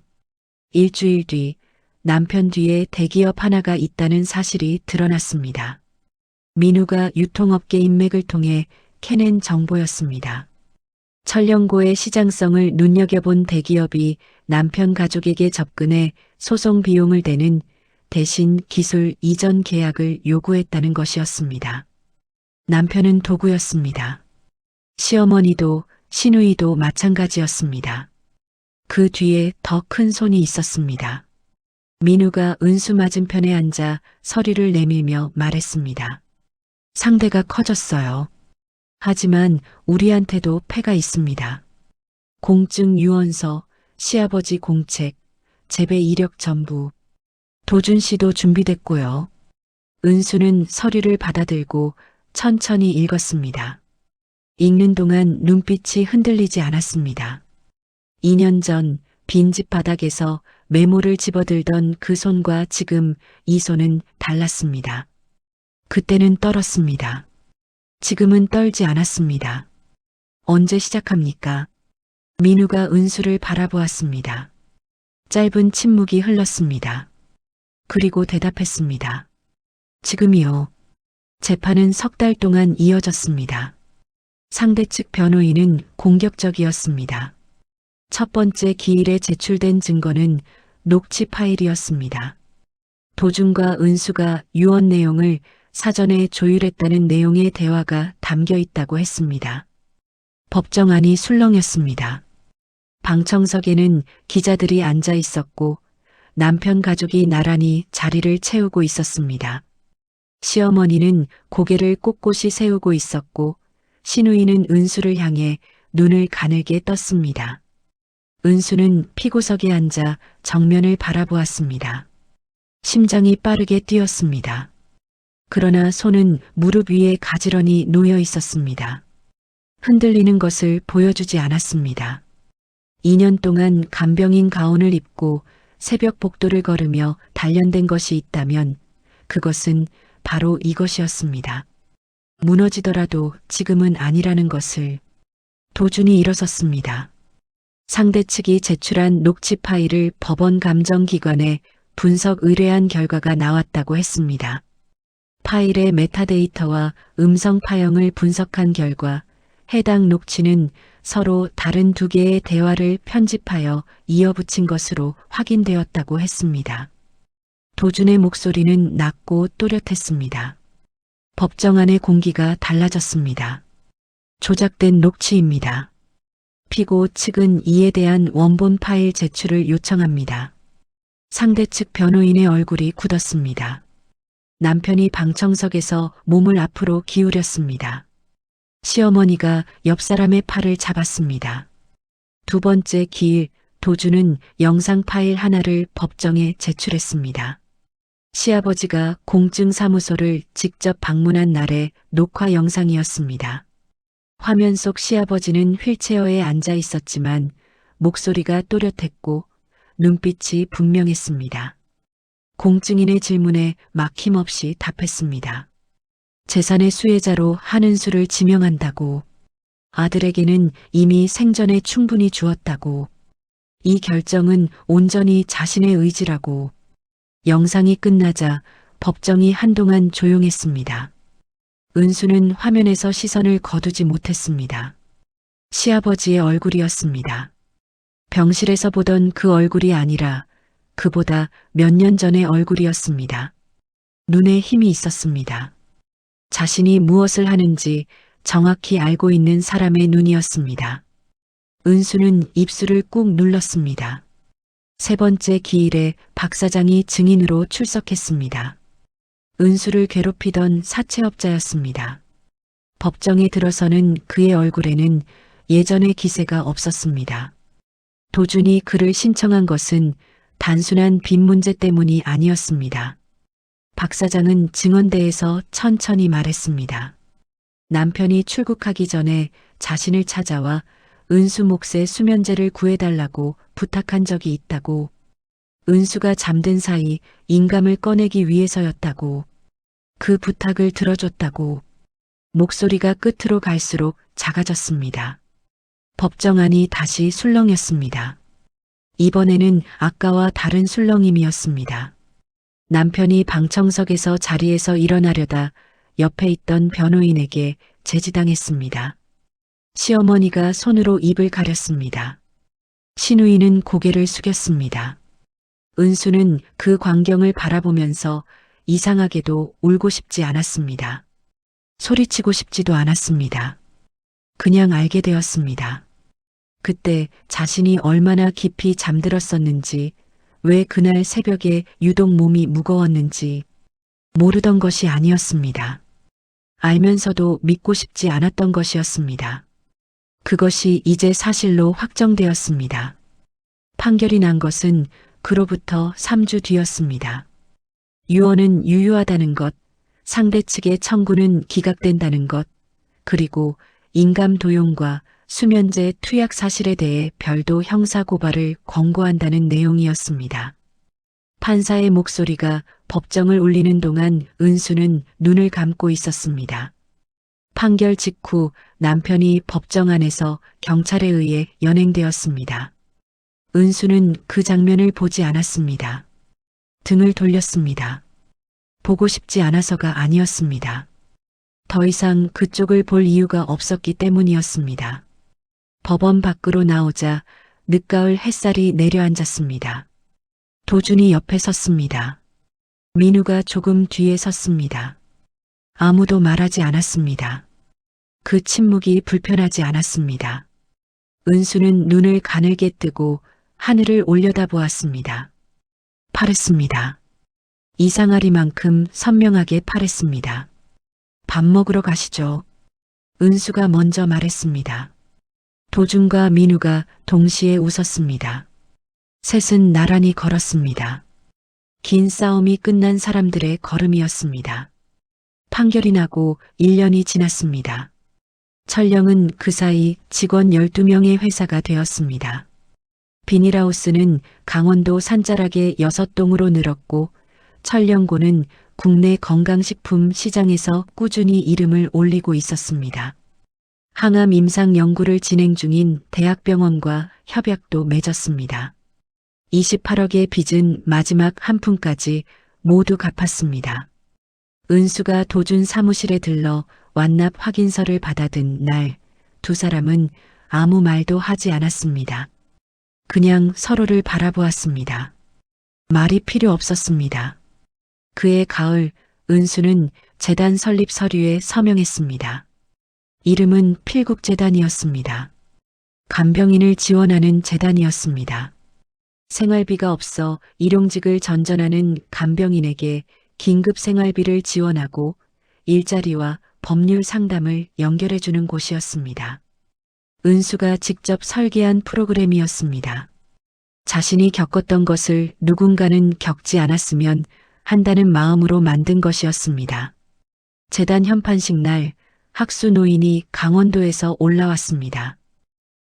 일주일 뒤 남편 뒤에 대기업 하나가 있다는 사실이 드러났습니다. 민우가 유통업계 인맥을 통해 캐낸 정보였습니다. 천령고의 시장성을 눈여겨본 대기업이 남편 가족에게 접근해 소송 비용을 대는 대신 기술 이전 계약을 요구했다는 것이었습니다. 남편은 도구였습니다. 시어머니도 신우이도 마찬가지였습니다. 그 뒤에 더 큰 손이 있었습니다. 민우가 은수 맞은편에 앉아 서류를 내밀며 말했습니다. 상대가 커졌어요. 하지만 우리한테도 패가 있습니다. 공증 유언서, 시아버지 공책, 재배 이력 전부. 도준 씨도 준비됐고요. 은수는 서류를 받아들고 천천히 읽었습니다. 읽는 동안 눈빛이 흔들리지 않았습니다. 2년 전 빈집 바닥에서 메모를 집어들던 그 손과 지금 이 손은 달랐습니다. 그때는 떨었습니다. 지금은 떨지 않았습니다. 언제 시작합니까? 민우가 은수를 바라보았습니다. 짧은 침묵이 흘렀습니다. 그리고 대답했습니다. 지금이요. 재판은 석 달 동안 이어졌습니다. 상대 측 변호인은 공격적이었습니다. 첫 번째 기일에 제출된 증거는 녹취 파일이었습니다. 도준과 은수가 유언 내용을 사전에 조율했다는 내용의 대화가 담겨 있다고 했습니다. 법정안이 술렁였습니다. 방청석에는 기자들이 앉아 있었고 남편 가족이 나란히 자리를 채우고 있었습니다. 시어머니는 고개를 꼿꼿이 세우고 있었고 신우이는 은수를 향해 눈을 가늘게 떴습니다. 은수는 피고석에 앉아 정면을 바라보았습니다. 심장이 빠르게 뛰었습니다. 그러나 손은 무릎 위에 가지런히 놓여 있었습니다. 흔들리는 것을 보여주지 않았습니다. 2년 동안 간병인 가운을 입고 새벽 복도를 걸으며 단련된 것이 있다면 그것은 바로 이것이었습니다. 무너지더라도 지금은 아니라는 것을. 도준이 일어섰습니다. 상대 측이 제출한 녹취 파일을 법원 감정기관에 분석 의뢰한 결과가 나왔다고 했습니다. 파일의 메타데이터와 음성 파형을 분석한 결과 해당 녹취는 서로 다른 두 개의 대화를 편집하여 이어붙인 것으로 확인되었다고 했습니다. 도준의 목소리는 낮고 또렷했습니다. 법정 안의 공기가 달라졌습니다. 조작된 녹취입니다. 피고 측은 이에 대한 원본 파일 제출을 요청합니다. 상대 측 변호인의 얼굴이 굳었습니다. 남편이 방청석에서 몸을 앞으로 기울였습니다. 시어머니가 옆 사람의 팔을 잡았습니다. 두 번째 기일, 도준은 영상 파일 하나를 법정에 제출했습니다. 시아버지가 공증사무소를 직접 방문한 날의 녹화 영상이었습니다. 화면 속 시아버지는 휠체어에 앉아 있었지만 목소리가 또렷했고 눈빛이 분명했습니다. 공증인의 질문에 막힘없이 답했습니다. 재산의 수혜자로 한은수를 지명한다고, 아들에게는 이미 생전에 충분히 주었다고, 이 결정은 온전히 자신의 의지라고. 영상이 끝나자 법정이 한동안 조용했습니다. 은수는 화면에서 시선을 거두지 못했습니다. 시아버지의 얼굴이었습니다. 병실에서 보던 그 얼굴이 아니라 그보다 몇 년 전의 얼굴이었습니다. 눈에 힘이 있었습니다. 자신이 무엇을 하는지 정확히 알고 있는 사람의 눈이었습니다. 은수는 입술을 꾹 눌렀습니다. 세 번째 기일에 박 사장이 증인으로 출석했습니다. 은수를 괴롭히던 사채업자였습니다. 법정에 들어서는 그의 얼굴에는 예전의 기세가 없었습니다. 도준이 그를 신청한 것은 단순한 빚 문제 때문이 아니었습니다. 박 사장은 증언대에서 천천히 말했습니다. 남편이 출국하기 전에 자신을 찾아와 은수 몫의 수면제를 구해달라고 부탁한 적이 있다고. 은수가 잠든 사이 인감을 꺼내기 위해서였다고. 그 부탁을 들어줬다고. 목소리가 끝으로 갈수록 작아졌습니다. 법정 안이 다시 술렁였습니다. 이번에는 아까와 다른 술렁임이었습니다. 남편이 방청석에서 자리에서 일어나려다 옆에 있던 변호인에게 제지당했습니다. 시어머니가 손으로 입을 가렸습니다. 신우이는 고개를 숙였습니다. 은수는 그 광경을 바라보면서 이상하게도 울고 싶지 않았습니다. 소리치고 싶지도 않았습니다. 그냥 알게 되었습니다. 그때 자신이 얼마나 깊이 잠들었었는지, 왜 그날 새벽에 유독 몸이 무거웠는지 모르던 것이 아니었습니다. 알면서도 믿고 싶지 않았던 것이었습니다. 그것이 이제 사실로 확정되었습니다. 판결이 난 것은 그로부터 3주 뒤였습니다. 유언은 유효하다는 것, 상대 측의 청구는 기각된다는 것, 그리고 인감 도용과 수면제 투약 사실에 대해 별도 형사고발을 권고한다는 내용이었습니다. 판사의 목소리가 법정을 울리는 동안 은수는 눈을 감고 있었습니다. 판결 직후 남편이 법정 안에서 경찰에 의해 연행되었습니다. 은수는 그 장면을 보지 않았습니다. 등을 돌렸습니다. 보고 싶지 않아서가 아니었습니다. 더 이상 그쪽을 볼 이유가 없었기 때문이었습니다. 법원 밖으로 나오자 늦가을 햇살이 내려앉았습니다. 도준이 옆에 섰습니다. 민우가 조금 뒤에 섰습니다. 아무도 말하지 않았습니다. 그 침묵이 불편하지 않았습니다. 은수는 눈을 가늘게 뜨고 하늘을 올려다보았습니다. 파랬습니다. 이상하리만큼 선명하게 파랬습니다. 밥 먹으러 가시죠. 은수가 먼저 말했습니다. 도준과 민우가 동시에 웃었습니다. 셋은 나란히 걸었습니다. 긴 싸움이 끝난 사람들의 걸음이었습니다. 판결이 나고 1년이 지났습니다. 철령은 그 사이 직원 12명의 회사가 되었습니다. 비닐하우스는 강원도 산자락의 6동으로 늘었고 철령고는 국내 건강식품 시장에서 꾸준히 이름을 올리고 있었습니다. 항암 임상 연구를 진행 중인 대학병원과 협약도 맺었습니다. 28억의 빚은 마지막 한 푼까지 모두 갚았습니다. 은수가 도준 사무실에 들러 완납 확인서를 받아든 날, 두 사람은 아무 말도 하지 않았습니다. 그냥 서로를 바라보았습니다. 말이 필요 없었습니다. 그해 가을, 은수는 재단 설립 서류에 서명했습니다. 이름은 필국재단이었습니다. 간병인을 지원하는 재단이었습니다. 생활비가 없어 일용직을 전전하는 간병인에게 긴급 생활비를 지원하고 일자리와 법률 상담을 연결해주는 곳이었습니다. 은수가 직접 설계한 프로그램이었습니다. 자신이 겪었던 것을 누군가는 겪지 않았으면 한다는 마음으로 만든 것이었습니다. 재단 현판식 날 학수 노인이 강원도에서 올라왔습니다.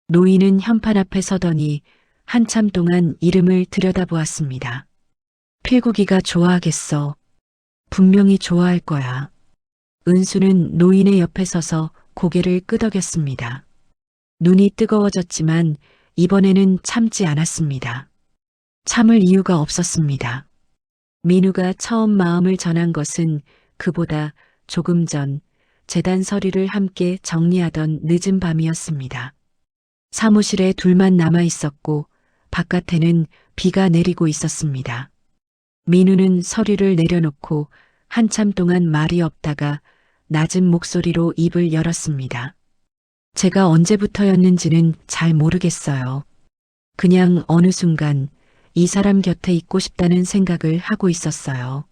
노인은 현판 앞에 서더니 한참 동안 이름을 들여다보았습니다. 필국이가 좋아하겠어. 분명히 좋아할 거야. 은수는 노인의 옆에 서서 고개를 끄덕였습니다. 눈이 뜨거워졌지만 이번에는 참지 않았습니다. 참을 이유가 없었습니다. 민우가 처음 마음을 전한 것은 그보다 조금 전 재단 서류를 함께 정리하던 늦은 밤이었습니다. 사무실에 둘만 남아 있었고 바깥에는 비가 내리고 있었습니다. 민우는 서류를 내려놓고 한참 동안 말이 없다가 낮은 목소리로 입을 열었습니다. 제가 언제부터였는지는 잘 모르겠어요. 그냥 어느 순간 이 사람 곁에 있고 싶다는 생각을 하고 있었어요.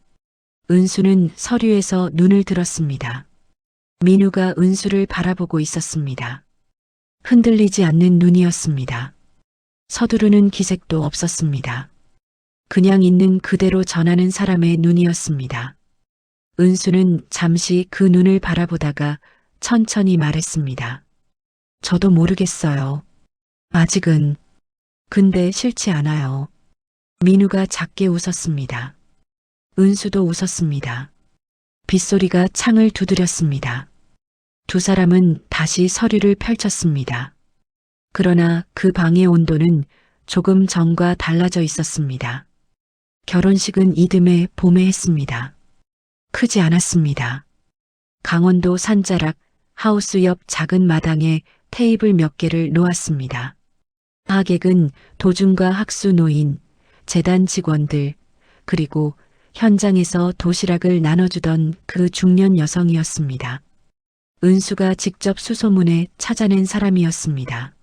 은수는 서류에서 눈을 들었습니다. 민우가 은수를 바라보고 있었습니다. 흔들리지 않는 눈이었습니다. 서두르는 기색도 없었습니다. 그냥 있는 그대로 전하는 사람의 눈이었습니다. 은수는 잠시 그 눈을 바라보다가 천천히 말했습니다. 저도 모르겠어요. 아직은. 근데 싫지 않아요. 민우가 작게 웃었습니다. 은수도 웃었습니다. 빗소리가 창을 두드렸습니다. 두 사람은 다시 서류를 펼쳤습니다. 그러나 그 방의 온도는 조금 전과 달라져 있었습니다. 결혼식은 이듬해 봄에 했습니다. 크지 않았습니다. 강원도 산자락 하우스 옆 작은 마당에 테이블 몇 개를 놓았습니다. 하객은 도준과 학수 노인, 재단 직원들, 그리고 현장에서 도시락을 나눠주던 그 중년 여성이었습니다. 은수가 직접 수소문에 찾아낸 사람이었습니다.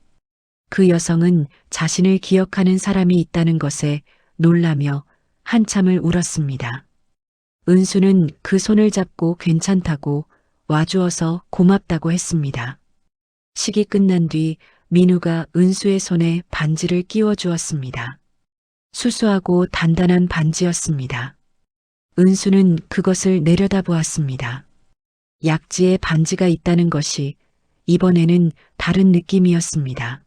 그 여성은 자신을 기억하는 사람이 있다는 것에 놀라며 한참을 울었습니다. 은수는 그 손을 잡고 괜찮다고 와주어서 고맙다고 했습니다. 식이 끝난 뒤 민우가 은수의 손에 반지를 끼워 주었습니다. 수수하고 단단한 반지였습니다. 은수는 그것을 내려다보았습니다. 약지에 반지가 있다는 것이 이번에는 다른 느낌이었습니다.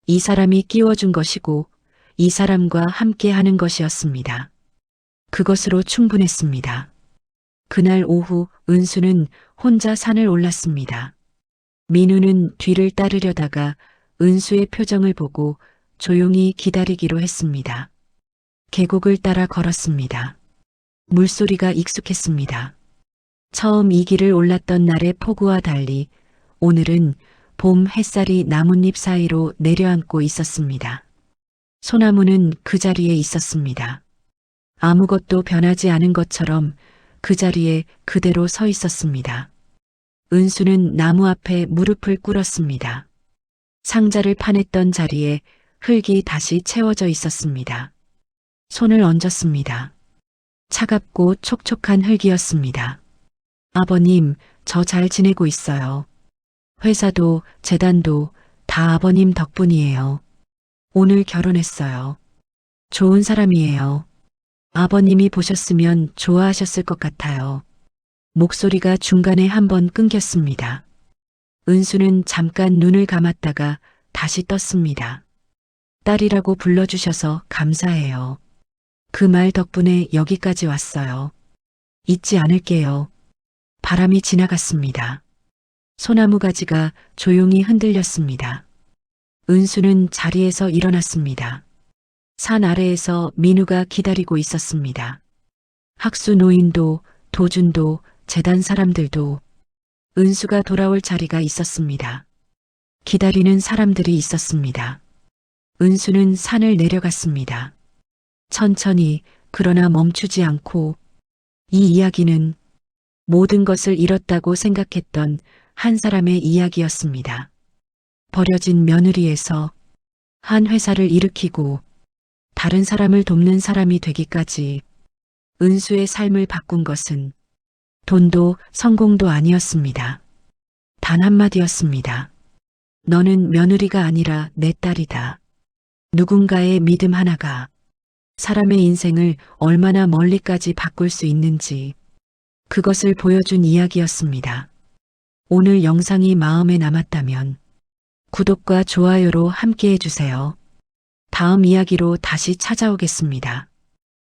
이 사람이 끼워준 것이고 이 사람과 함께 하는 것이었습니다. 그것으로 충분했습니다. 그날 오후 은수는 혼자 산을 올랐습니다. 민우는 뒤를 따르려다가 은수의 표정을 보고 조용히 기다리기로 했습니다. 계곡을 따라 걸었습니다. 물소리가 익숙했습니다. 처음 이 길을 올랐던 날의 폭우와 달리 오늘은 봄 햇살이 나뭇잎 사이로 내려앉고 있었습니다. 소나무는 그 자리에 있었습니다. 아무것도 변하지 않은 것처럼 그 자리에 그대로 서 있었습니다. 은수는 나무 앞에 무릎을 꿇었습니다. 상자를 파냈던 자리에 흙이 다시 채워져 있었습니다. 손을 얹었습니다. 차갑고 촉촉한 흙이었습니다. 아버님, 저 잘 지내고 있어요. 회사도 재단도 다 아버님 덕분이에요. 오늘 결혼했어요. 좋은 사람이에요. 아버님이 보셨으면 좋아하셨을 것 같아요. 목소리가 중간에 한번 끊겼습니다. 은수는 잠깐 눈을 감았다가 다시 떴습니다. 딸이라고 불러주셔서 감사해요. 그 말 덕분에 여기까지 왔어요. 잊지 않을게요. 바람이 지나갔습니다. 소나무 가지가 조용히 흔들렸습니다. 은수는 자리에서 일어났습니다. 산 아래에서 민우가 기다리고 있었습니다. 학수 노인도, 도준도, 재단 사람들도 은수가 돌아올 자리가 있었습니다. 기다리는 사람들이 있었습니다. 은수는 산을 내려갔습니다. 천천히, 그러나 멈추지 않고. 이 이야기는 모든 것을 잃었다고 생각했던 한 사람의 이야기였습니다. 버려진 며느리에서 한 회사를 일으키고 다른 사람을 돕는 사람이 되기까지 은수의 삶을 바꾼 것은 돈도 성공도 아니었습니다. 단 한마디였습니다. 너는 며느리가 아니라 내 딸이다. 누군가의 믿음 하나가 사람의 인생을 얼마나 멀리까지 바꿀 수 있는지 그것을 보여준 이야기였습니다. 오늘 영상이 마음에 남았다면 구독과 좋아요로 함께 해주세요. 다음 이야기로 다시 찾아오겠습니다.